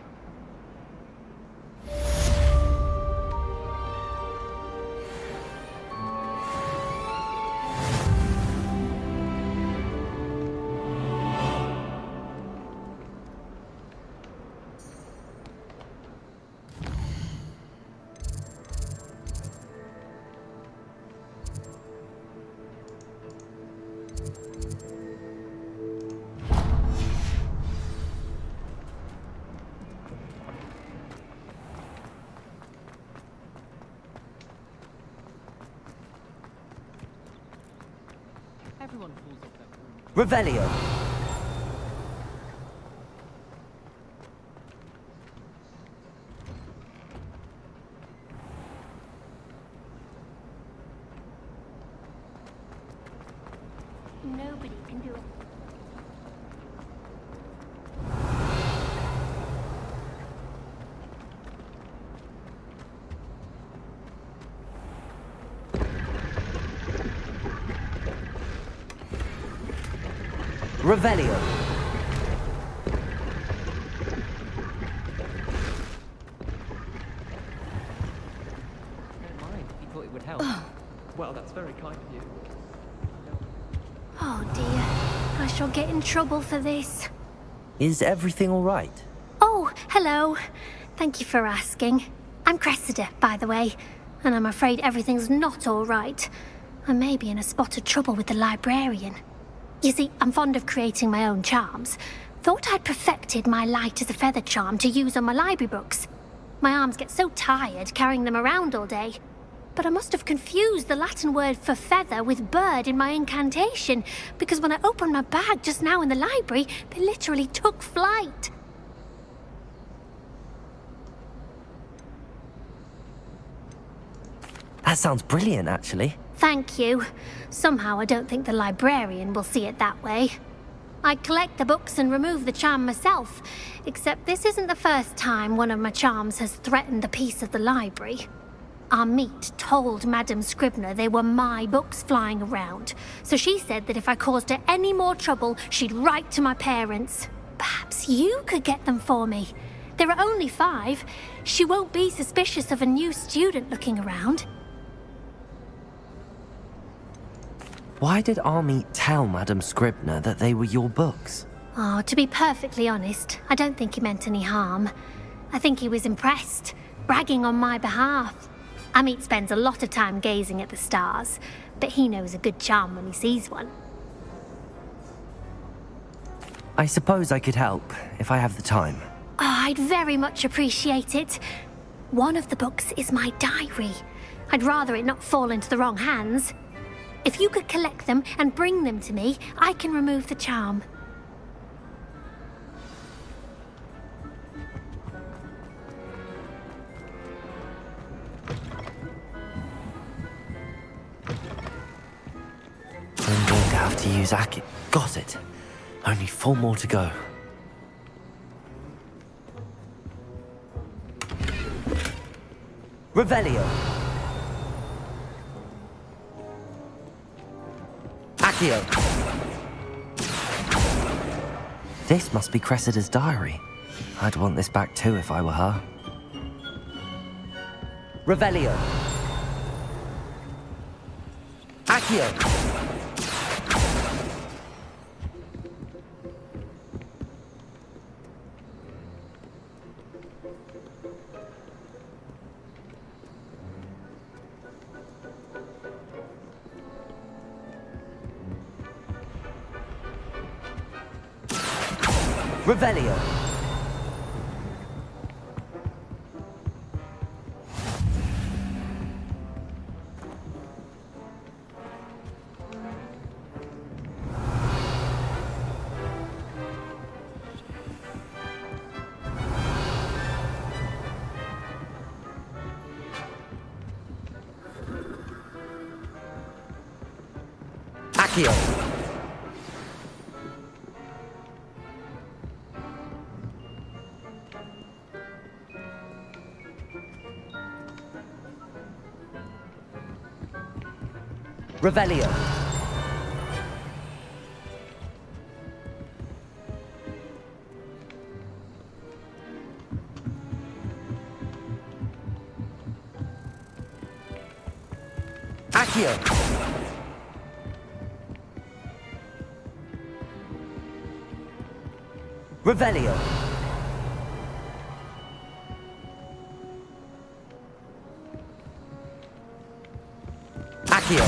Revelio. Nobody can do it. Revelio. Don't mind if you thought it would help. Well, that's very kind of you. Oh dear, I shall get in trouble for this. Is everything all right? Oh, hello. Thank you for asking. I'm Cressida, by the way, and I'm afraid everything's not all right. I may be in a spot of trouble with the librarian. You see, I'm fond of creating my own charms. Thought I'd perfected my light as a feather charm to use on my library books. My arms get so tired carrying them around all day. But I must have confused the Latin word for feather with bird in my incantation, because when I opened my bag just now in the library, they literally took flight. That sounds brilliant, actually. Thank you. Somehow I don't think the librarian will see it that way. I collect the books and remove the charm myself, except this isn't the first time one of my charms has threatened the peace of the library. Our meet told Madame Scribner they were my books flying around, so she said that if I caused her any more trouble, she'd write to my parents. Perhaps you could get them for me. There are only 5. She won't be suspicious of a new student looking around. Why did Army tell Madame Scribner that they were your books? Oh, to be perfectly honest, I don't think he meant any harm. I think he was impressed, bragging on my behalf. Amit spends a lot of time gazing at the stars, but he knows a good charm when he sees one. I suppose I could help, if I have the time. Oh, I'd very much appreciate it. One of the books is my diary. I'd rather it not fall into the wrong hands. If you could collect them and bring them to me, I can remove the charm. I'm going to have to use Aki. Got it. Only 4 more to go. Revelio. Accio. This must be Cressida's diary. I'd want this back too if I were her. Revelio. Accio. Revelio. Accio. Revelio. Accio. Revelio. Accio.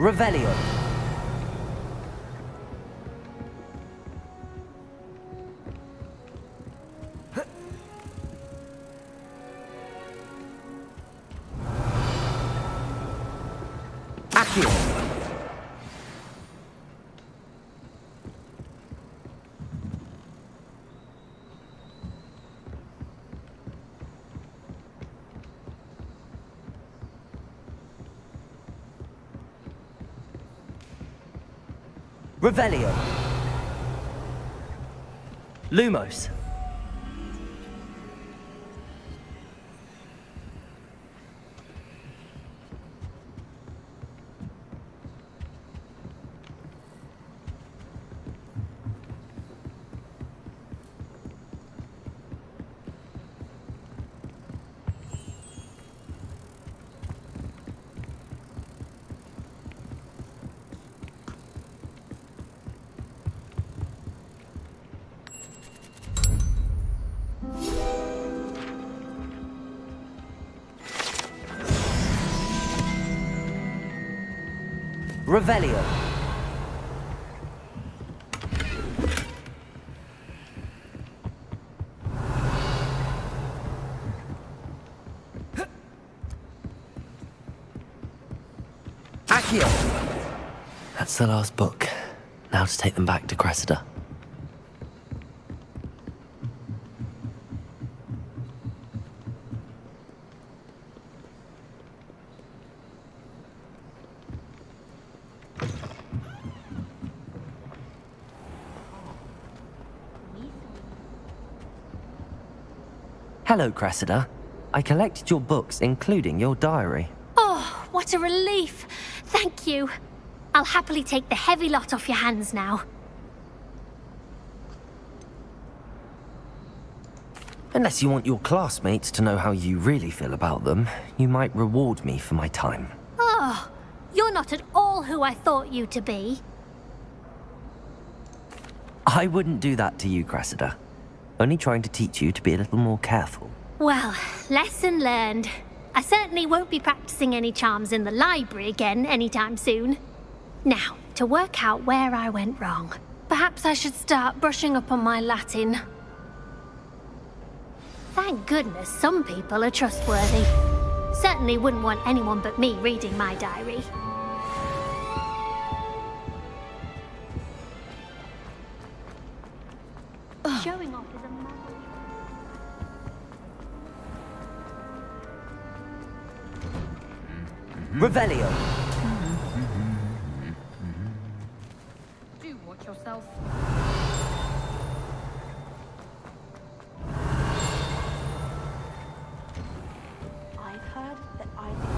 Revelio. Accio. Revelio. Lumos. Revelio. Accio. That's the last book. Now to take them back to Cressida. Hello, Cressida. I collected your books, including your diary. Oh, what a relief. Thank you. I'll happily take the heavy lot off your hands now. Unless you want your classmates to know how you really feel about them, you might reward me for my time. Oh, you're not at all who I thought you to be. I wouldn't do that to you, Cressida. Only trying to teach you to be a little more careful. Well, lesson learned. I certainly won't be practicing any charms in the library again anytime soon. Now, to work out where I went wrong. Perhaps I should start brushing up on my Latin. Thank goodness some people are trustworthy. Certainly wouldn't want anyone but me reading my diary. Showing off is a Revelio. Do watch yourself. I've heard that I've been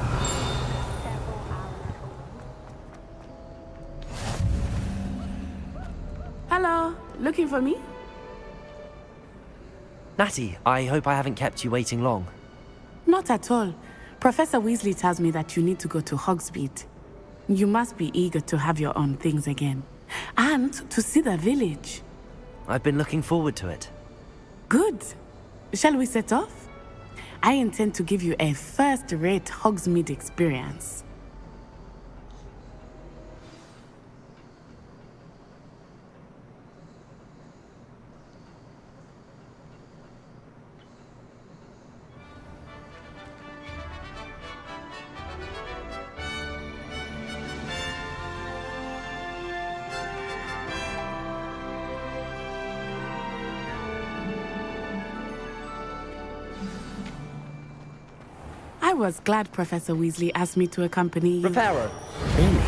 several hours. Hello, looking for me? Natty, I hope I haven't kept you waiting long. Not at all. Professor Weasley tells me that you need to go to Hogsmeade. You must be eager to have your own things again. And to see the village. I've been looking forward to it. Good. Shall we set off? I intend to give you a first-rate Hogsmeade experience. I was glad Professor Weasley asked me to accompany you. Reparo. Really?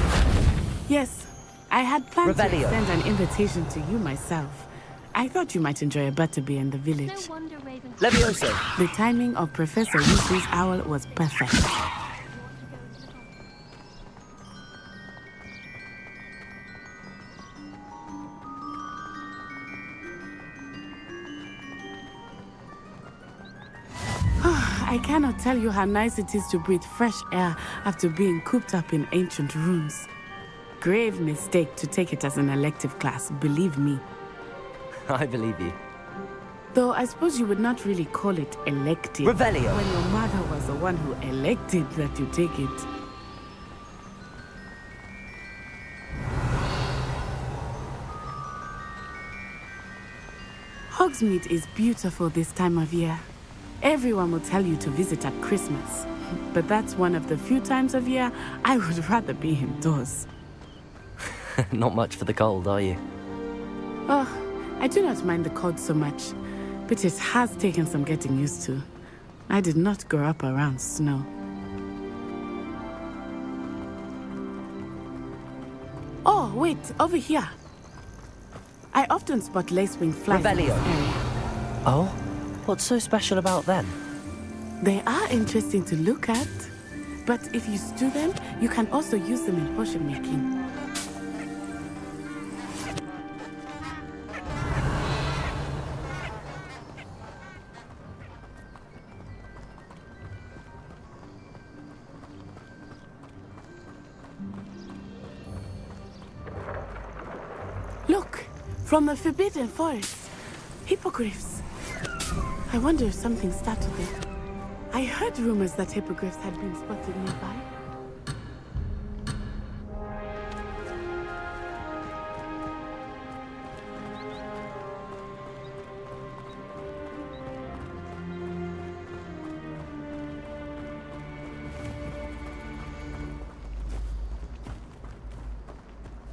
Yes. I had planned to Revelio. extend an invitation to you myself. I thought you might enjoy a butterbeer in the village. Levioso. The timing of Professor Weasley's owl was perfect. I cannot tell you how nice it is to breathe fresh air after being cooped up in ancient rooms. Grave mistake to take it as an elective class, believe me. I believe you. Though I suppose you would not really call it elective. Revelio. When your mother was the one who elected that you take it. Hogsmeade is beautiful this time of year. Everyone will tell you to visit at Christmas. But that's one of the few times of year I would rather be indoors. Not much for the cold, are you? Oh, I do not mind the cold so much, but it has taken some getting used to. I did not grow up around snow. Oh, wait, over here. I often spot lacewing flies in this Revelio. area. Oh? What's so special about them? They are interesting to look at, but if you stew them, you can also use them in potion making. Look, from the Forbidden Forest, hippogriffs. I wonder if something started there. I heard rumors that hippogriffs had been spotted nearby.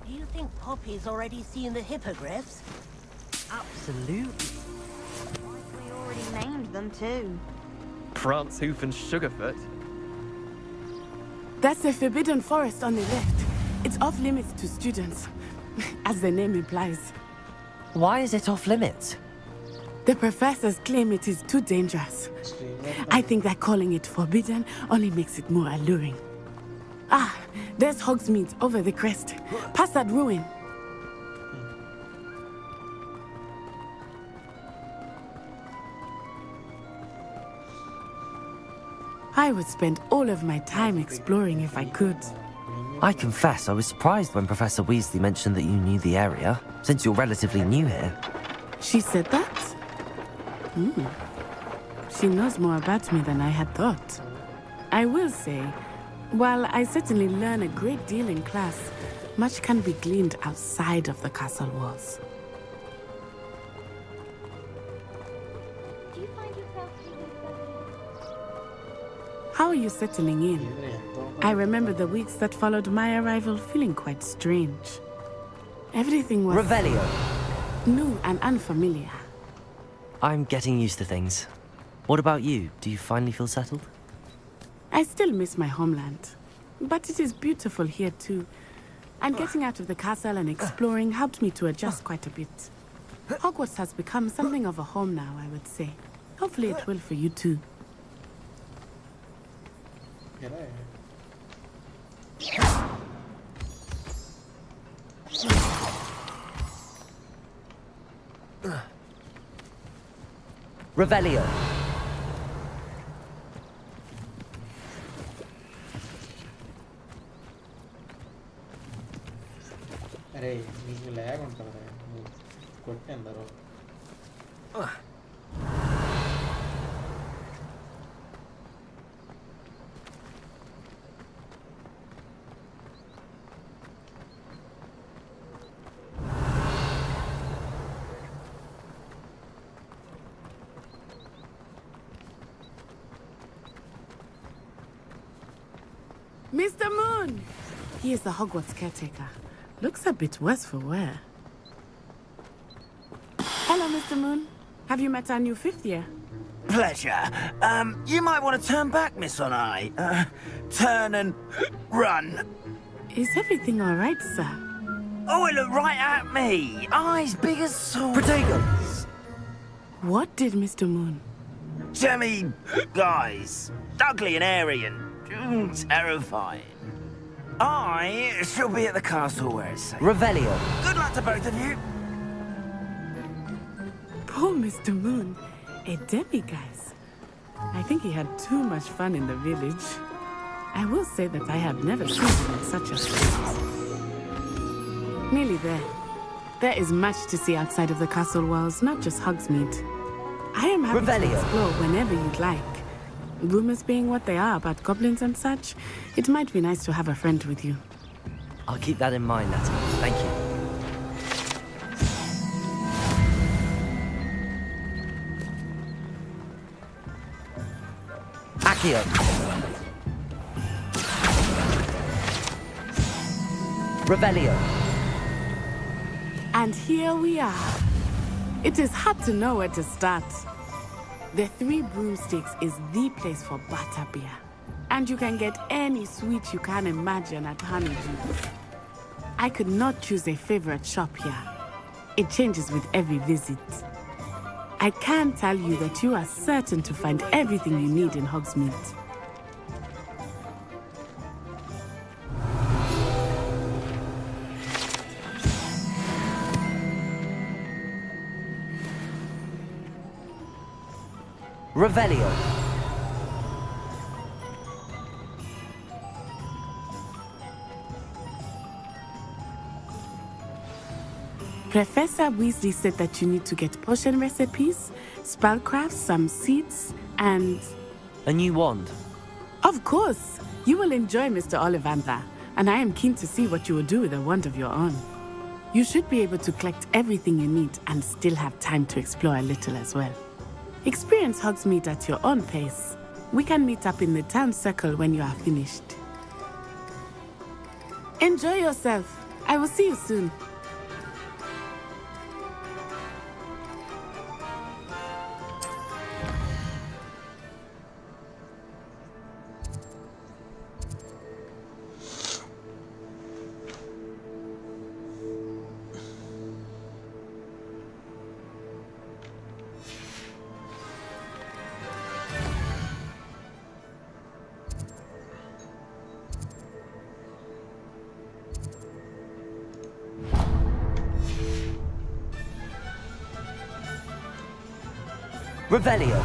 Do you think Poppy's already seen the hippogriffs? Absolutely. We already named them too. Prance, Hoof, and Sugarfoot. That's the Forbidden Forest on the left. It's off limits to students, as the name implies. Why is it off limits? The professors claim it is too dangerous. I think that calling it forbidden only makes it more alluring. Ah, there's Hogsmeade over the crest. Past that ruin. I would spend all of my time exploring if I could. I confess I was surprised when Professor Weasley mentioned that you knew the area, since you're relatively new here. She said that? She knows more about me than I had thought. I will say, while I certainly learn a great deal in class, much can be gleaned outside of the castle walls. Do you find yourself How are you settling in? I remember the weeks that followed my arrival feeling quite strange. Everything was... Revelio. New and unfamiliar. I'm getting used to things. What about you? Do you finally feel settled? I still miss my homeland. But it is beautiful here too. And getting out of the castle and exploring helped me to adjust quite a bit. Hogwarts has become something of a home now, I would say. Hopefully it will for you too. Revelio. అరే నీకు lag ఉంటుంది నువ్వు కొట్టి అందరూ Mr. Moon! He is the Hogwarts caretaker. Looks a bit worse for wear. Hello, Mr. Moon. Have you met our new fifth year? Pleasure. You might want to turn back, Miss On-Eye. Turn and run. Is everything all right, sir? Oh, it looked right at me. Eyes big as swords. Potatoes. What did Mr. Moon? Jemmy guys. Ugly and airy and terrifying. I shall be at the castle where it's safe. Revelio. Good luck to both of you. Poor Mr. Moon. A demiguise. I think he had too much fun in the village. I will say that I have never seen him in such a state. Nearly there. There is much to see outside of the castle walls, not just Hogsmeade. I am happy to explore whenever you'd like. Rumors being what they are about goblins and such, it might be nice to have a friend with you. I'll keep that in mind, Natty. Thank you. Accio. Revelio. And here we are. It is hard to know where to start. The Three Broomsticks is the place for butterbeer. And you can get any sweet you can imagine at Honeydew. I could not choose a favorite shop here. It changes with every visit. I can tell you that you are certain to find everything you need in Hogsmeade. Revelio. Professor Weasley said that you need to get potion recipes, spellcrafts, some seeds, and... A new wand. Of course! You will enjoy Mr. Ollivander, and I am keen to see what you will do with a wand of your own. You should be able to collect everything you need and still have time to explore a little as well. Experience Hogsmeade at your own pace. We can meet up in the town circle when you are finished. Enjoy yourself. I will see you soon. Revelio.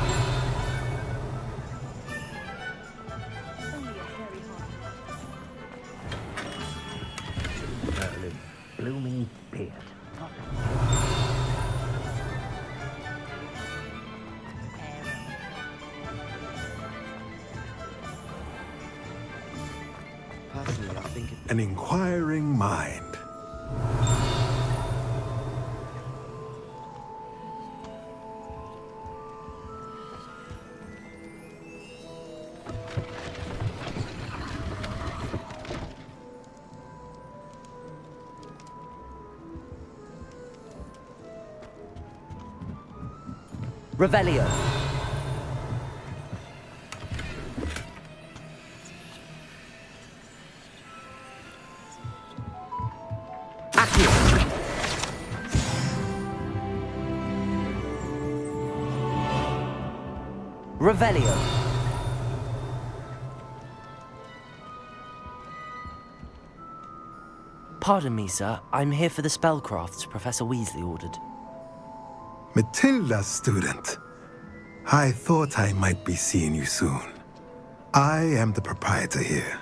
Blooming beard. Personally, I think it... An inquiring mind. Revelio. Accio. Revelio. Pardon me, sir. I'm here for the spellcrafts Professor Weasley ordered. Matilda's student. I thought I might be seeing you soon. I am the proprietor here,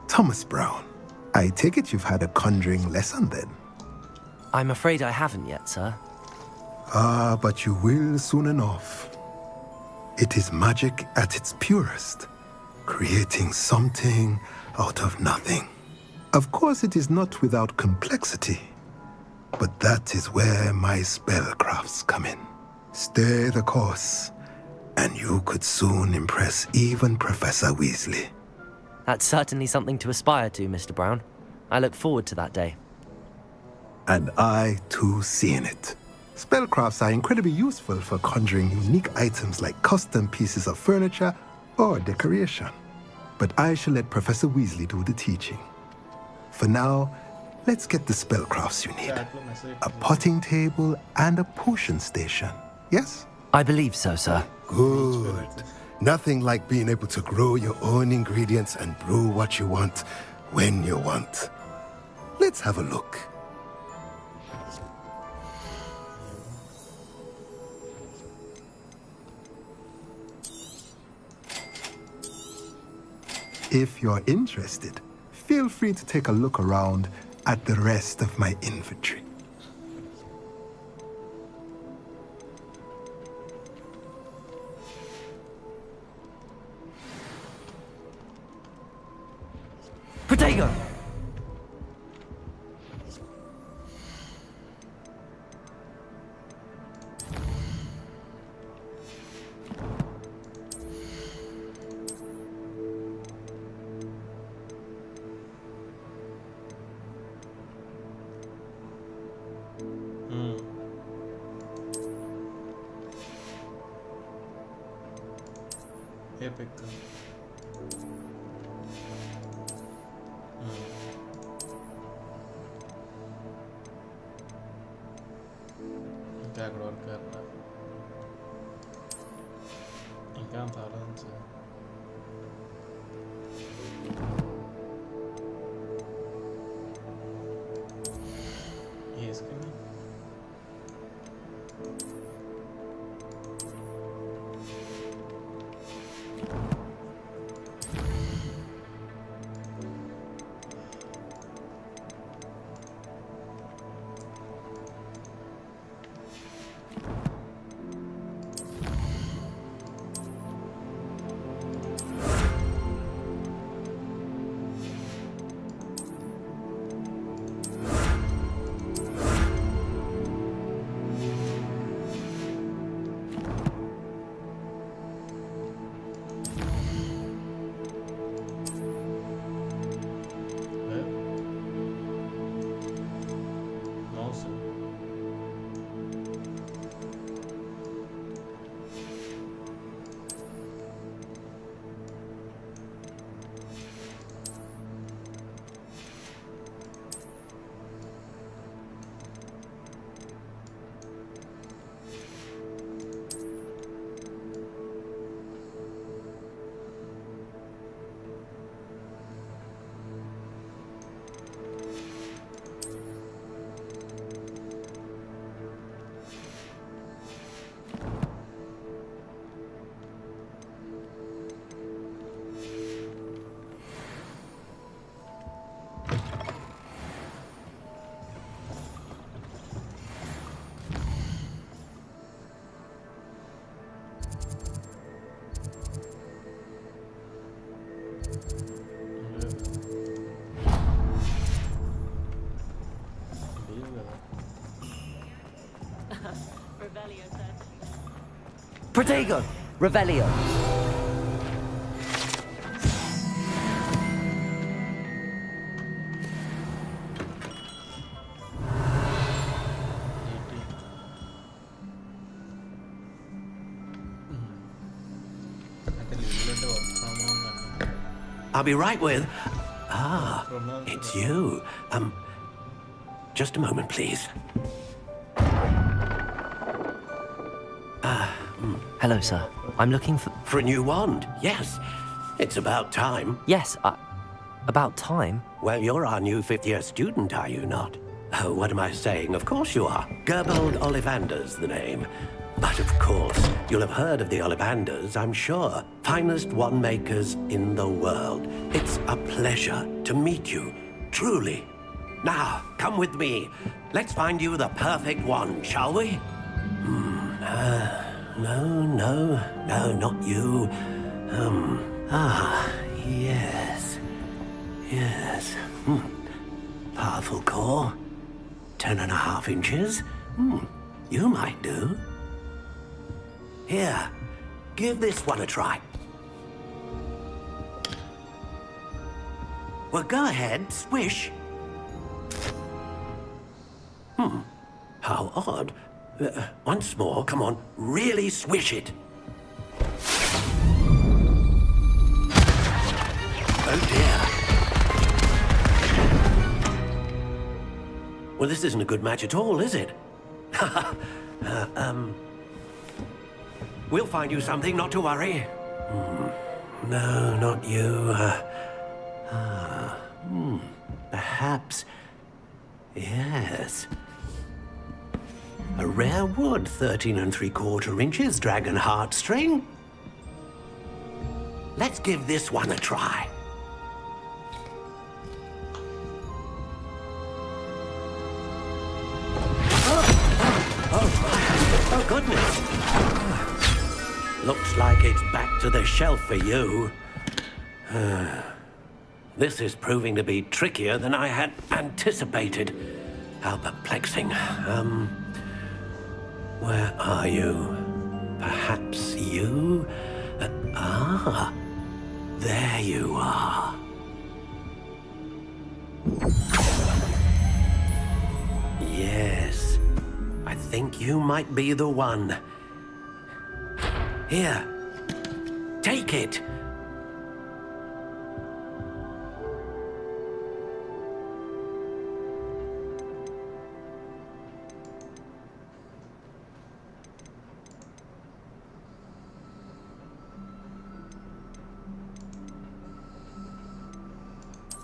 Thomas Brown. I take it you've had a conjuring lesson then? I'm afraid I haven't yet, sir. Ah, but you will soon enough. It is magic at its purest, creating something out of nothing. Of course, it is not without complexity, but that is where my spellcrafts come in. Stay the course, and you could soon impress even Professor Weasley. That's certainly something to aspire to, Mr. Brown. I look forward to that day. And I, too, seeing it. Spellcrafts are incredibly useful for conjuring unique items like custom pieces of furniture or decoration. But I shall let Professor Weasley do the teaching. For now, let's get the spellcrafts you need. A potting table and a potion station, yes? I believe so, sir. Good. Nothing like being able to grow your own ingredients and brew what you want when you want. Let's have a look. If you're interested, feel free to take a look around at the rest of my inventory. Protego! Epic. क्या ग्रोर करना क्या था से ये इसके में Protego! Revelio! I'll be right with... Ah, it's you. Just a moment, please. Hello, sir. I'm looking for... For a new wand, yes. It's about time. Yes, about time? Well, you're our new fifth-year student, are you not? Oh, what am I saying? Of course you are. Gerbold Ollivander's the name. But of course, you'll have heard of the Ollivanders, I'm sure. Finest wand makers in the world. It's a pleasure to meet you, truly. Now, come with me. Let's find you the perfect wand, shall we? No, not you. Yes. Powerful core. 10.5 inches. You might do. Here, give this one a try. Well, go ahead, swish. How odd. Once more, come on, really swish it. Oh dear. Well, this isn't a good match at all, is it? We'll find you something, not to worry. No, not you. Perhaps... Yes. A rare wood, 13 3/4 inches, dragon heartstring. Let's give this one a try. Oh, goodness. Looks like it's back to the shelf for you. This is proving to be trickier than I had anticipated. How perplexing. Where are you? Perhaps you? There you are. Yes, I think you might be the one. Here, take it.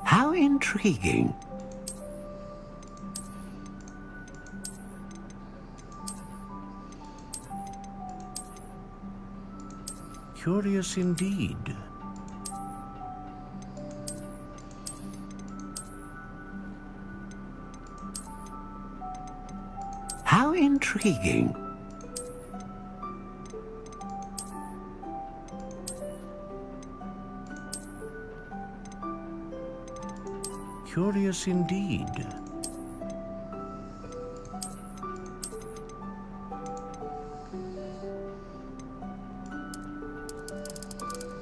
How intriguing. Curious indeed. How intriguing. Curious indeed.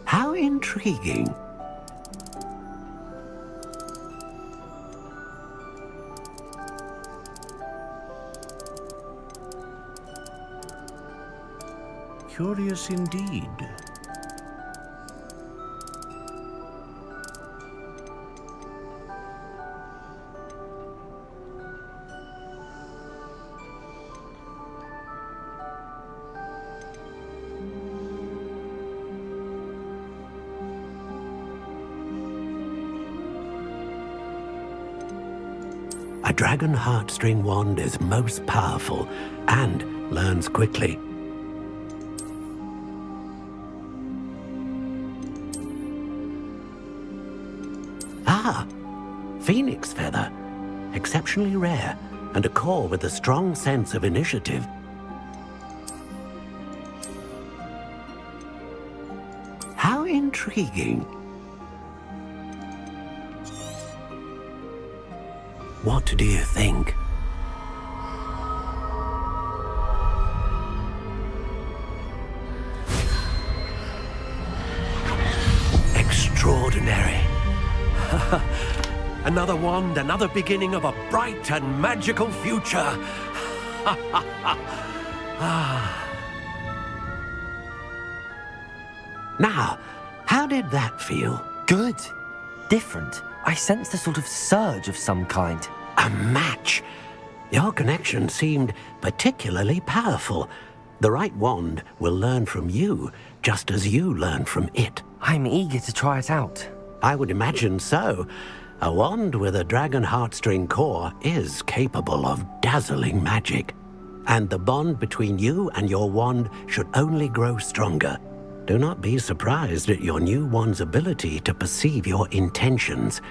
How intriguing. Curious indeed. A dragon heartstring wand is most powerful and learns quickly. Phoenix feather. Exceptionally rare, and a core with a strong sense of initiative. How intriguing. What do you think? another wand, another beginning of a bright and magical future. Now, how did that feel? Good. Different. I sensed a sort of surge of some kind. A match. Your connection seemed particularly powerful. The right wand will learn from you, just as you learn from it. I'm eager to try it out. I would imagine so. A wand with a dragon heartstring core is capable of dazzling magic. And the bond between you and your wand should only grow stronger. Do not be surprised at your new wand's ability to perceive your intentions,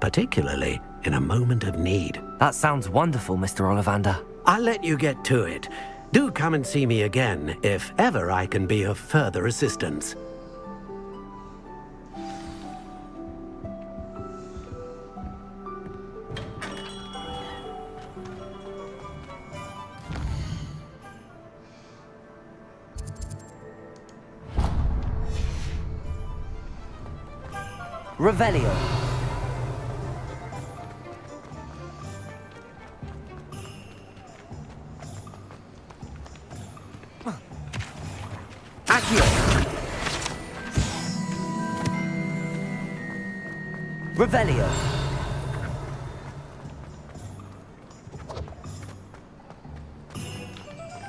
particularly in a moment of need. That sounds wonderful, Mr. Ollivander. I'll let you get to it. Do come and see me again if ever I can be of further assistance. Revelio. Accio. Revelio.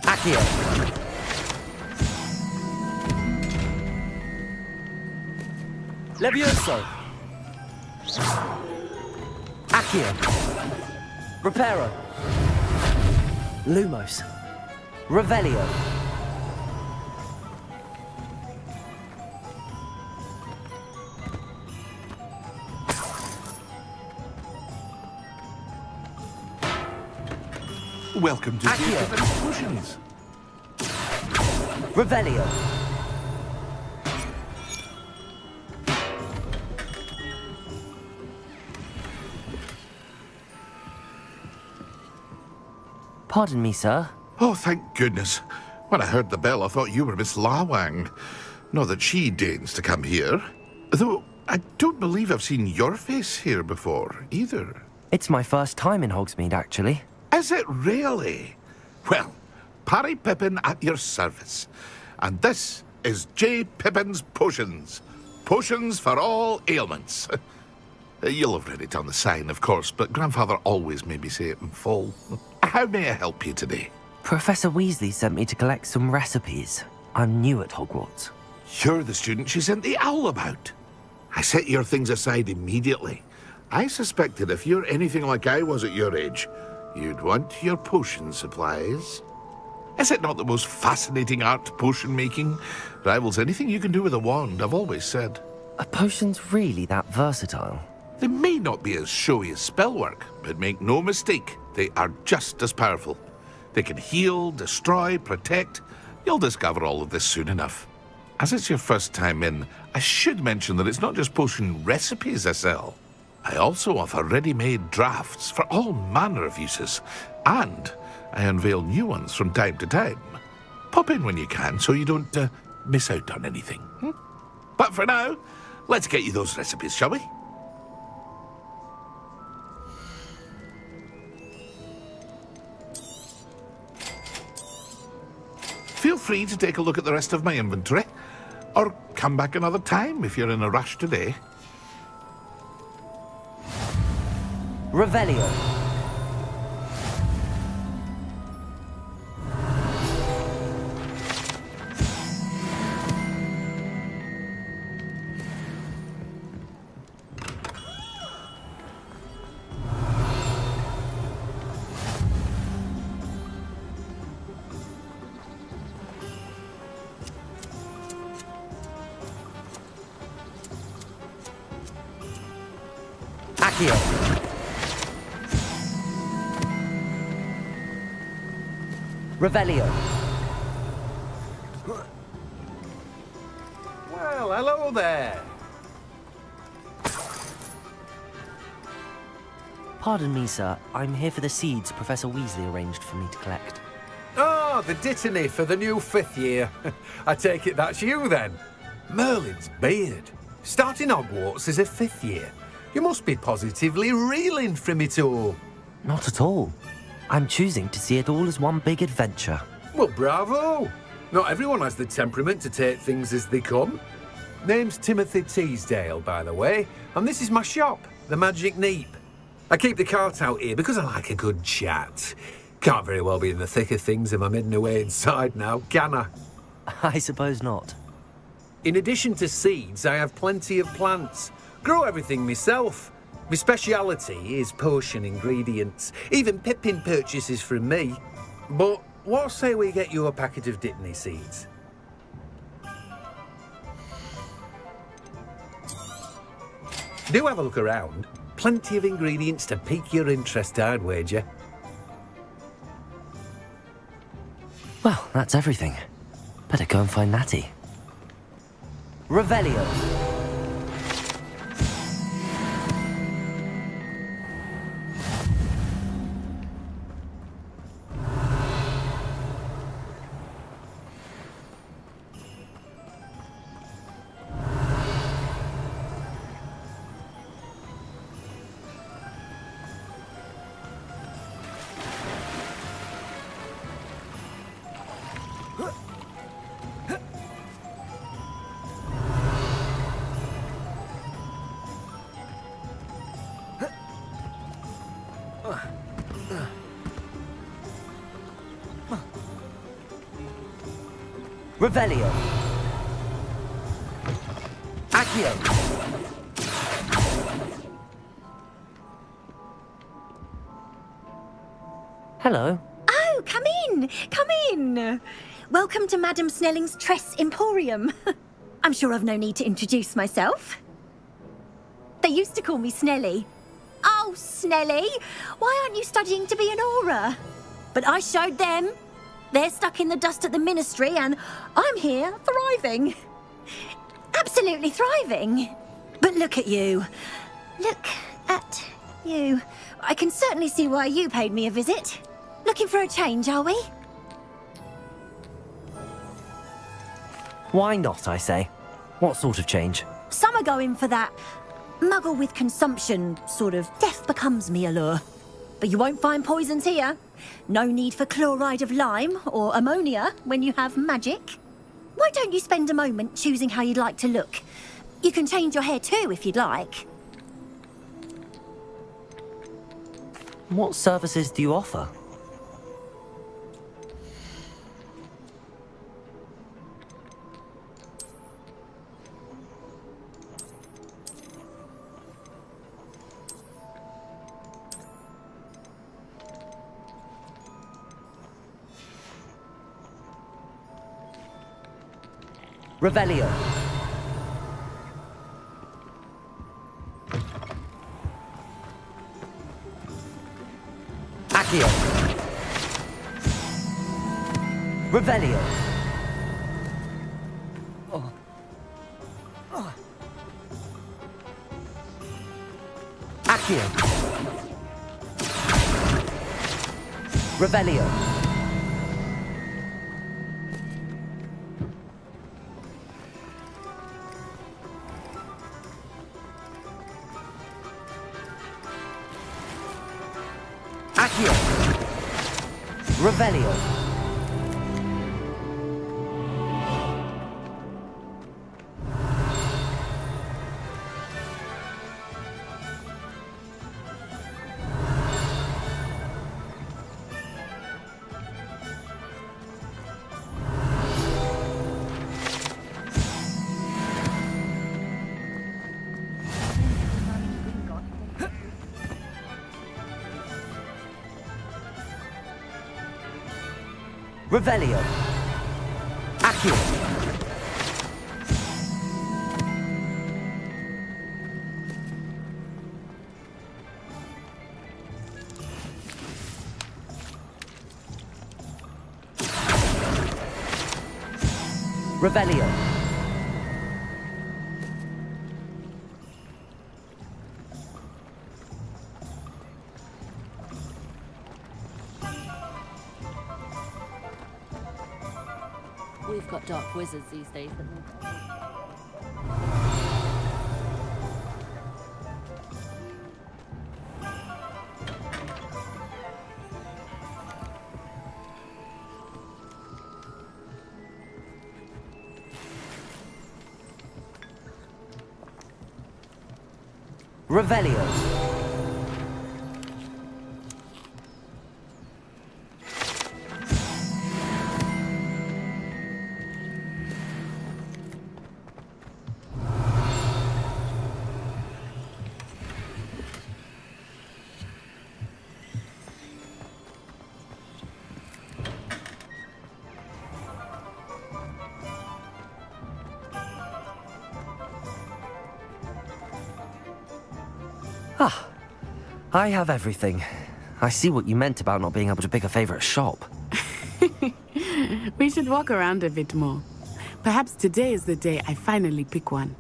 Accio. Levioso. Accio. Reparo. Lumos. Revelio. Welcome to the Potions. Revelio. Pardon me, sir. Oh, thank goodness. When I heard the bell, I thought you were Miss Lawang. Not that she deigns to come here. Though, I don't believe I've seen your face here before, either. It's my first time in Hogsmeade, actually. Is it really? Well, Parry Pippin at your service. And this is J. Pippin's Potions. Potions for all ailments. You'll have read it on the sign, of course, but Grandfather always made me say it in full. How may I help you today? Professor Weasley sent me to collect some recipes. I'm new at Hogwarts. You're the student she sent the owl about. I set your things aside immediately. I suspected if you're anything like I was at your age, you'd want your potion supplies. Is it not the most fascinating art, potion making? Rivals anything you can do with a wand, I've always said. Are potions really that versatile? They may not be as showy as spellwork, but make no mistake, they are just as powerful. They can heal, destroy, protect. You'll discover all of this soon enough. As it's your first time in, I should mention that it's not just potion recipes I sell. I also offer ready-made drafts for all manner of uses, and I unveil new ones from time to time. Pop in when you can so you don't miss out on anything. But for now, let's get you those recipes, shall we? Feel free to take a look at the rest of my inventory, or come back another time if you're in a rush today. Revelio. Accio. Revelio. Well, hello there. Pardon me, sir. I'm here for the seeds Professor Weasley arranged for me to collect. Oh, the dittany for the new 5th year. I take it that's you, then. Merlin's beard. Starting Hogwarts as a 5th year. You must be positively reeling from it all. Not at all. I'm choosing to see it all as one big adventure. Well, bravo! Not everyone has the temperament to take things as they come. Name's Timothy Teasdale, by the way, and this is my shop, the Magic Neep. I keep the cart out here because I like a good chat. Can't very well be in the thick of things if I'm hidden away inside now, can I? I suppose not. In addition to seeds, I have plenty of plants. Grow everything myself. My speciality is potion ingredients. Even Pippin purchases from me. But what say we get you a packet of Dittany seeds? Do have a look around. Plenty of ingredients to pique your interest, I'd wager. Well, that's everything. Better go and find Natty. Revelio. Revelio. Accio. Hello. Oh, come in! Come in! Welcome to Madame Snelling's Tress Emporium. I'm sure I've no need to introduce myself. They used to call me Snelly. Oh, Snelly! Why aren't you studying to be an aura? But I showed them. They're stuck in the dust at the ministry, and I'm here, thriving. Absolutely thriving. But look at you. Look at you. I can certainly see why you paid me a visit. Looking for a change, are we? Why not, I say? What sort of change? Some are going for that muggle with consumption, sort of death becomes me allure. But you won't find poisons here. No need for chloride of lime or ammonia when you have magic. Why don't you spend a moment choosing how you'd like to look? You can change your hair too if you'd like. What services do you offer? Revelio. Accio. Revelio. Accio. Revelio. Accio. Revelio. Revelio. Accio. Revelio. We've got dark wizards these days that will... Revelio. Ah, I have everything. I see what you meant about not being able to pick a favorite shop. We should walk around a bit more. Perhaps today is the day I finally pick one.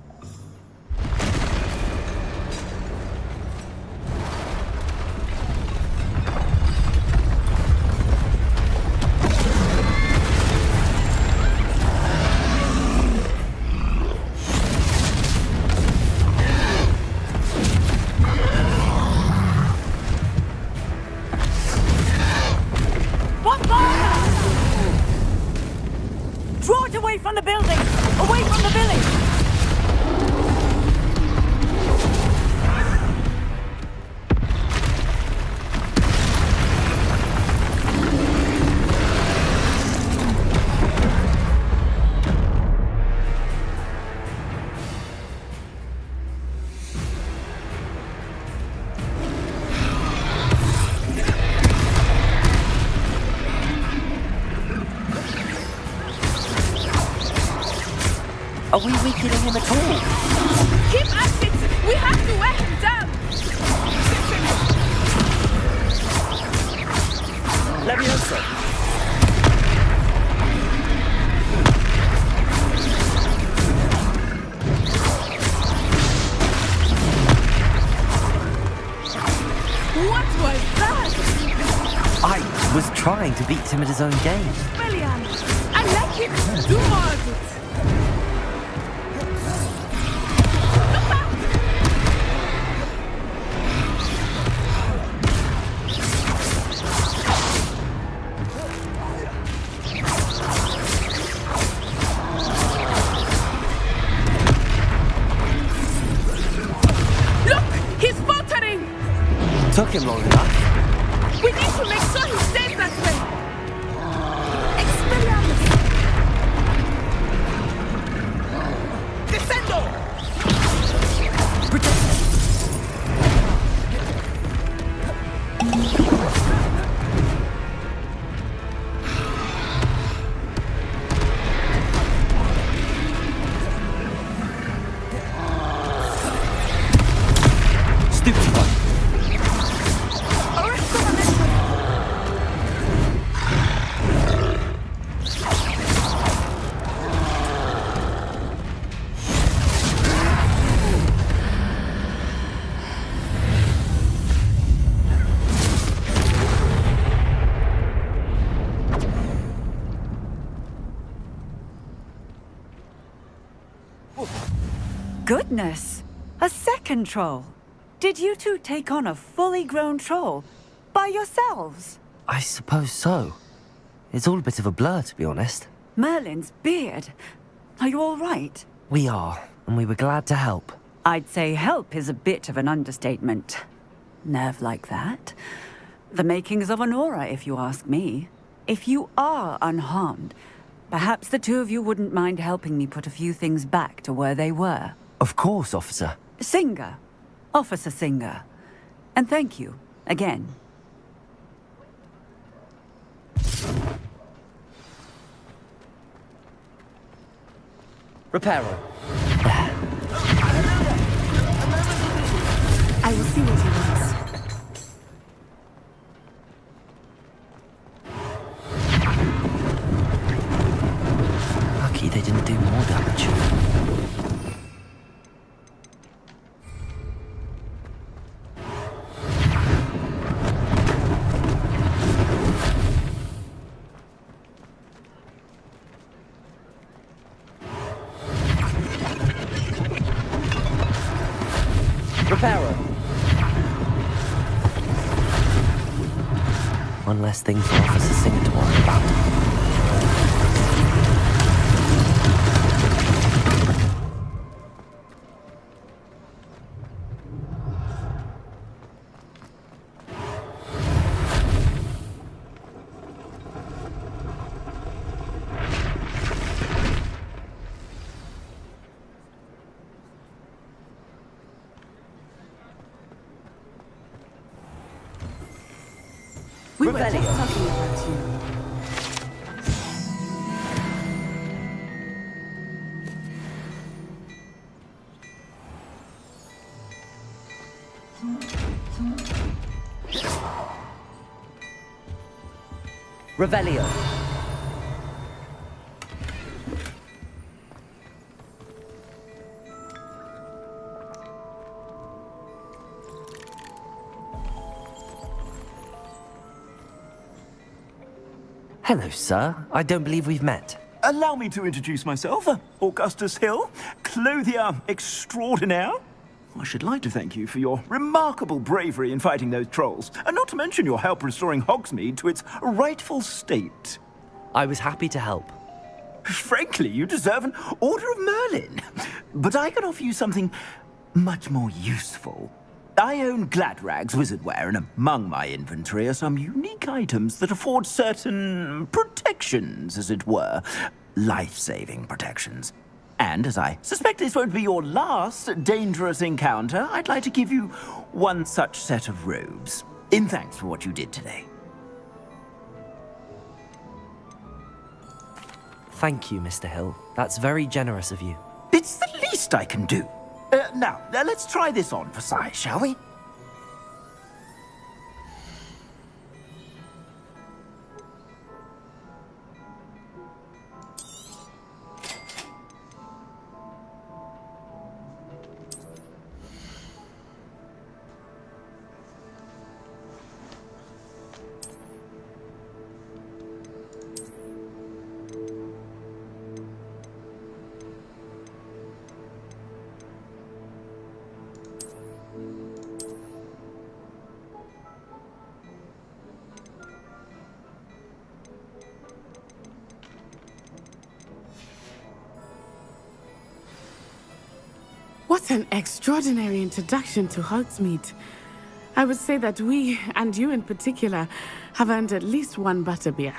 Draw it away from the building! Away from the village! Are we weakening him at all? Keep at it! We have to wear him down! Leviosa! What was that? I was trying to beat him at his own game. William, I like it! Do more of it! Took him long enough. We need to make sure he stays that way. Expelliarmus! Descendo! Protect him! Stupefy! Goodness! A second troll! Did you two take on a fully grown troll? By yourselves? I suppose so. It's all a bit of a blur, to be honest. Merlin's beard. Are you all right? We are, and we were glad to help. I'd say help is a bit of an understatement. Nerve like that. The makings of an aura, if you ask me. If you are unharmed, perhaps the two of you wouldn't mind helping me put a few things back to where they were. Of course, officer. Singer. Officer Singer. And thank you, again. Reparo. I will see what he wants. Lucky they didn't do more damage. Reparo. One less thing for Officer Singer to worry about. thinking about you. Revelio. Hello, sir. I don't believe we've met. Allow me to introduce myself, Augustus Hill, clothier extraordinaire. I should like to thank you for your remarkable bravery in fighting those trolls, and not to mention your help restoring Hogsmeade to its rightful state. I was happy to help. Frankly, you deserve an Order of Merlin. But I can offer you something much more useful. I own Gladrag's wizardware, and among my inventory are some unique items that afford certain protections, as it were. Life-saving protections. And as I suspect this won't be your last dangerous encounter, I'd like to give you one such set of robes, in thanks for what you did today. Thank you, Mr. Hill. That's very generous of you. It's the least I can do. Now, let's try this on for size, shall we? What an extraordinary introduction to Hogsmeade. I would say that we, and you in particular, have earned at least one butterbeer.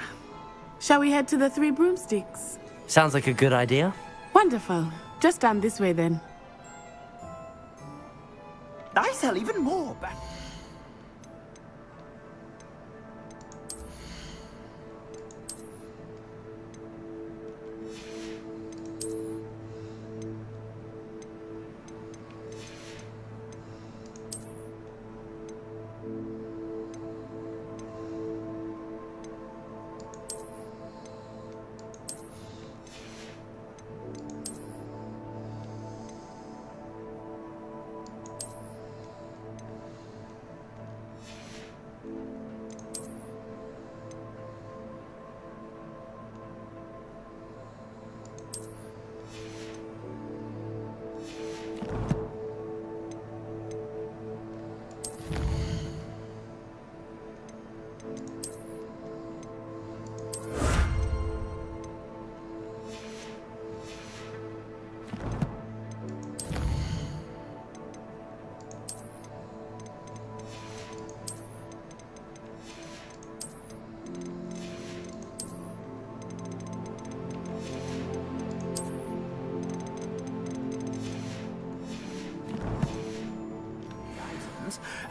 Shall we head to the Three Broomsticks? Sounds like a good idea. Wonderful. Just down this way then. I sell even more back.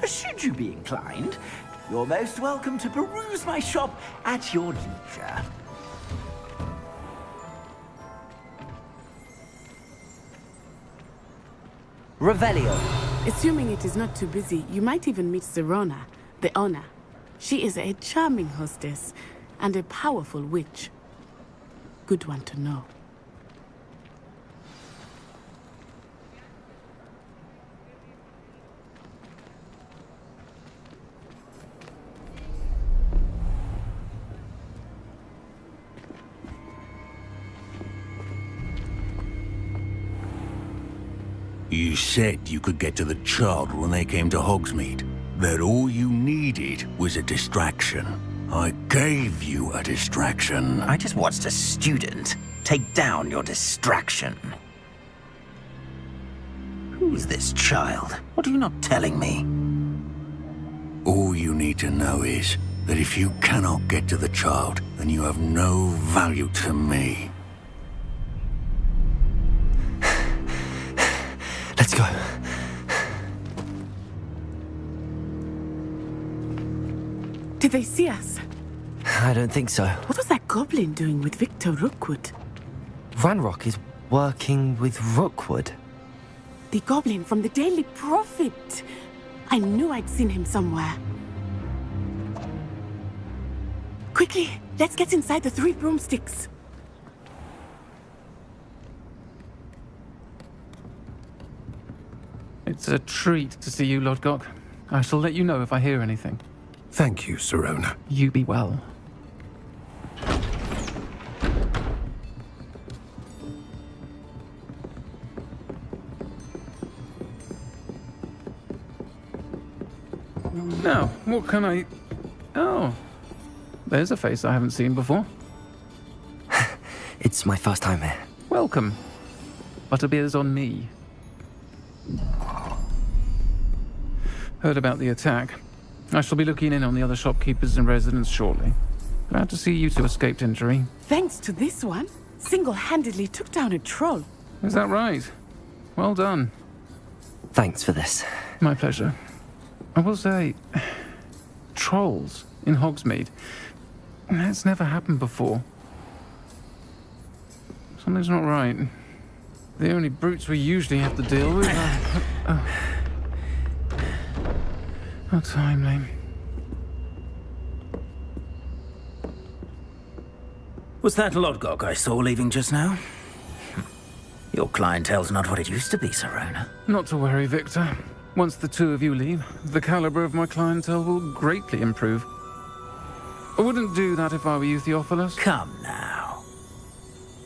Should you be inclined, you're most welcome to peruse my shop at your leisure. Revelio. Assuming it is not too busy, you might even meet Sirona, the owner. She is a charming hostess and a powerful witch. Good one to know. You said you could get to the child when they came to Hogsmeade. That all you needed was a distraction. I gave you a distraction. I just watched a student take down your distraction. Who is this child? What are you not telling me? All you need to know is that if you cannot get to the child, then you have no value to me. Let's go. Did they see us? I don't think so. What was that goblin doing with Victor Rookwood? Ranrock is working with Rookwood. The goblin from the Daily Prophet. I knew I'd seen him somewhere. Quickly, let's get inside the 3 broomsticks. It's a treat to see you, Lodgok. I shall let you know if I hear anything. Thank you, Sirona. You be well. Now, what can I... Oh, there's a face I haven't seen before. It's my first time here. Welcome. Butterbeer's on me. Heard about the attack. I shall be looking in on the other shopkeepers and residents shortly. Glad to see you two escaped injury. Thanks to this one, single-handedly took down a troll. Is that right? Well done. Thanks for this. My pleasure. I will say, trolls in Hogsmeade. That's never happened before. Something's not right. The only brutes we usually have to deal with are... How timely. Was that Lodgok I saw leaving just now? Your clientele's not what it used to be, Sirona. Not to worry, Victor. Once the two of you leave, the caliber of my clientele will greatly improve. I wouldn't do that if I were you, Theophilus. Come now.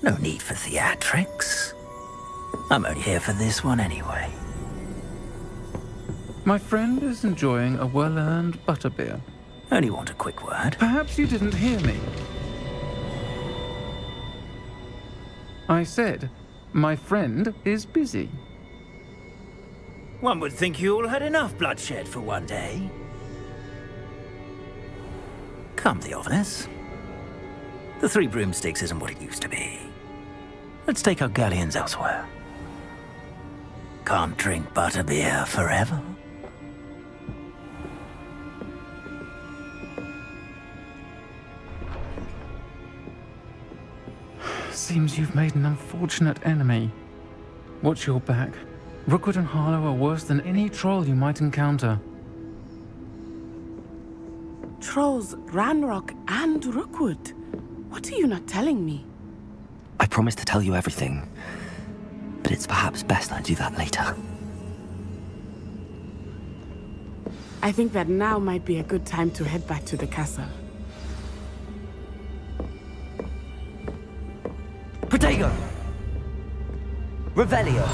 No need for theatrics. I'm only here for this one anyway. My friend is enjoying a well-earned butterbeer. Only want a quick word. Perhaps you didn't hear me. I said, my friend is busy. One would think you all had enough bloodshed for one day. Come, Theophilus. The 3 broomsticks isn't what it used to be. Let's take our galleons elsewhere. Can't drink butterbeer forever. Seems you've made an unfortunate enemy. Watch your back. Rookwood and Harlow are worse than any troll you might encounter. Trolls, Ranrock, and Rookwood. What are you not telling me? I promise to tell you everything, but it's perhaps best I do that later. I think that now might be a good time to head back to the castle. Protego! Revelio!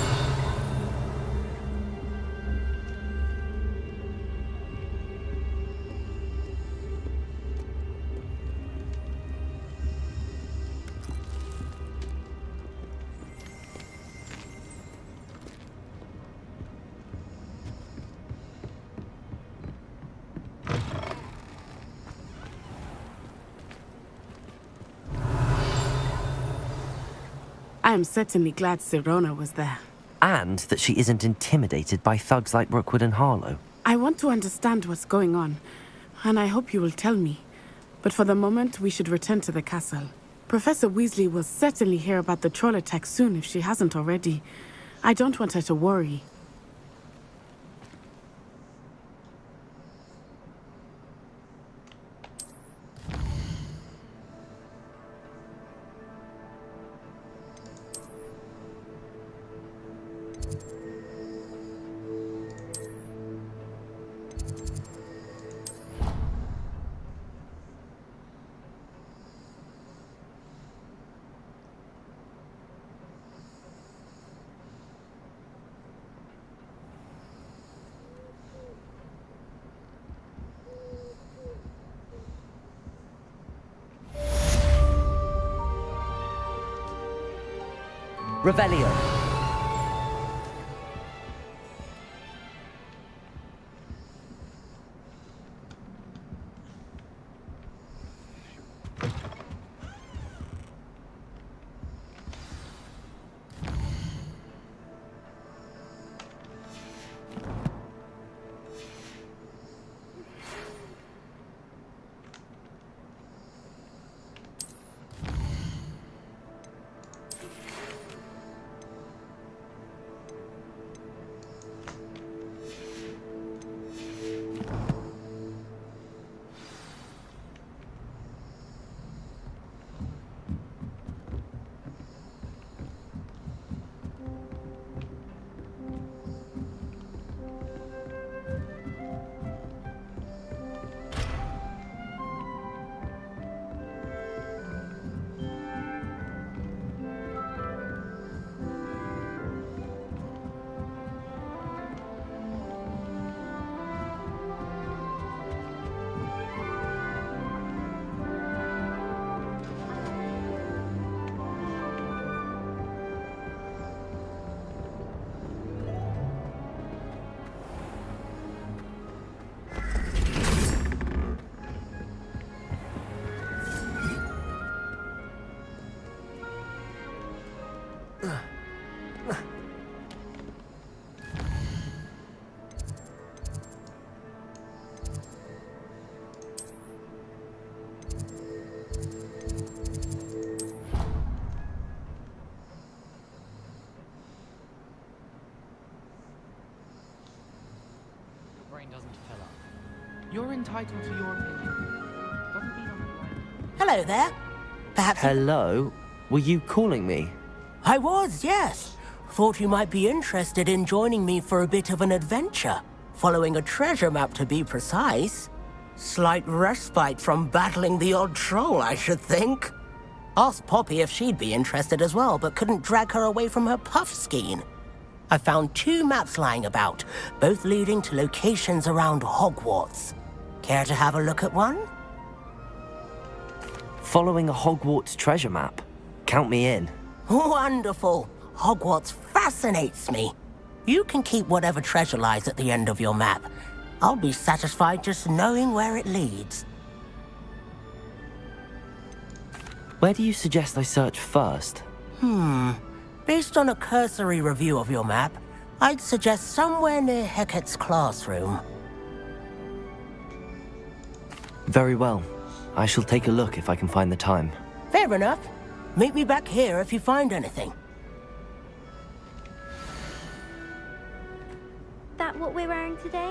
I am certainly glad Sirona was there. And that she isn't intimidated by thugs like Rookwood and Harlow. I want to understand what's going on, and I hope you will tell me. But for the moment, we should return to the castle. Professor Weasley will certainly hear about the troll attack soon if she hasn't already. I don't want her to worry. Revelio. Brain doesn't fill up. You're entitled to your opinion. Doesn't mean I'm right. Hello there. Perhaps. Hello? Were you calling me? I was, yes. Thought you might be interested in joining me for a bit of an adventure. Following a treasure map, to be precise. Slight respite from battling the odd troll, I should think. Asked Poppy if she'd be interested as well, but couldn't drag her away from her puff skein. I found 2 maps lying about, both leading to locations around Hogwarts. Care to have a look at one? Following a Hogwarts treasure map? Count me in. Wonderful. Hogwarts fascinates me. You can keep whatever treasure lies at the end of your map. I'll be satisfied just knowing where it leads. Where do you suggest I search first? Based on a cursory review of your map, I'd suggest somewhere near Hecat's classroom. Very well. I shall take a look if I can find the time. Fair enough. Meet me back here if you find anything. That what we're wearing today?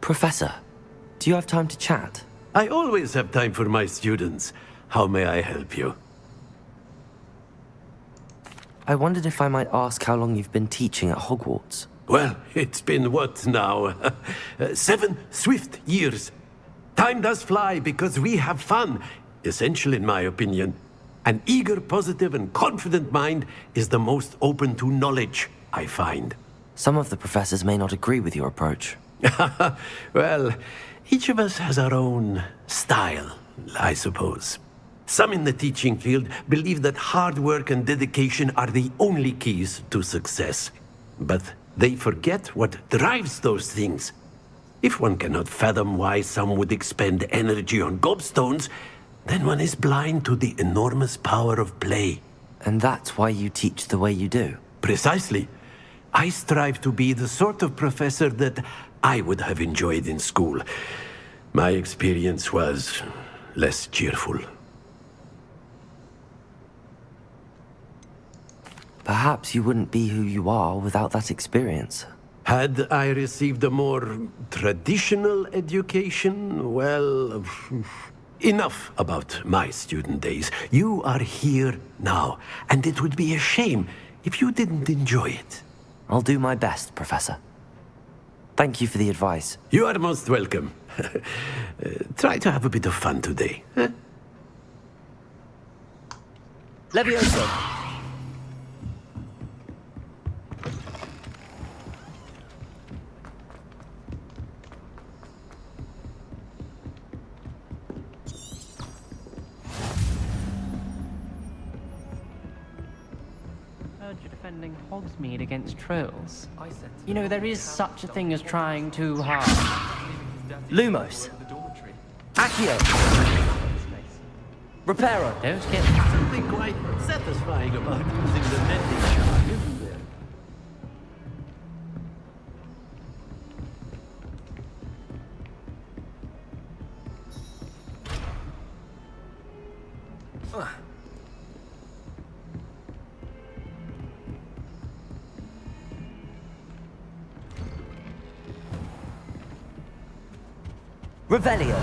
Professor, do you have time to chat? I always have time for my students. How may I help you? I wondered if I might ask how long you've been teaching at Hogwarts. Well, it's been what now? 7 swift years. Time does fly because we have fun. Essential in my opinion. An eager, positive, and confident mind is the most open to knowledge, I find. Some of the professors may not agree with your approach. Well, each of us has our own style, I suppose. Some in the teaching field believe that hard work and dedication are the only keys to success. But they forget what drives those things. If one cannot fathom why some would expend energy on gobstones, then one is blind to the enormous power of play. And that's why you teach the way you do? Precisely. I strive to be the sort of professor that I would have enjoyed in school. My experience was less cheerful. Perhaps you wouldn't be who you are without that experience. Had I received a more traditional education, well, enough about my student days. You are here now, and it would be a shame if you didn't enjoy it. I'll do my best, Professor. Thank you for the advice. You are most welcome. Try to have a bit of fun today. Huh? Levioso! You're defending Hogsmeade against trolls. You know, there is such a thing as trying too hard. Lumos. Accio. Reparo. Don't get something quite satisfying about using the mending charm, isn't there? Revelio.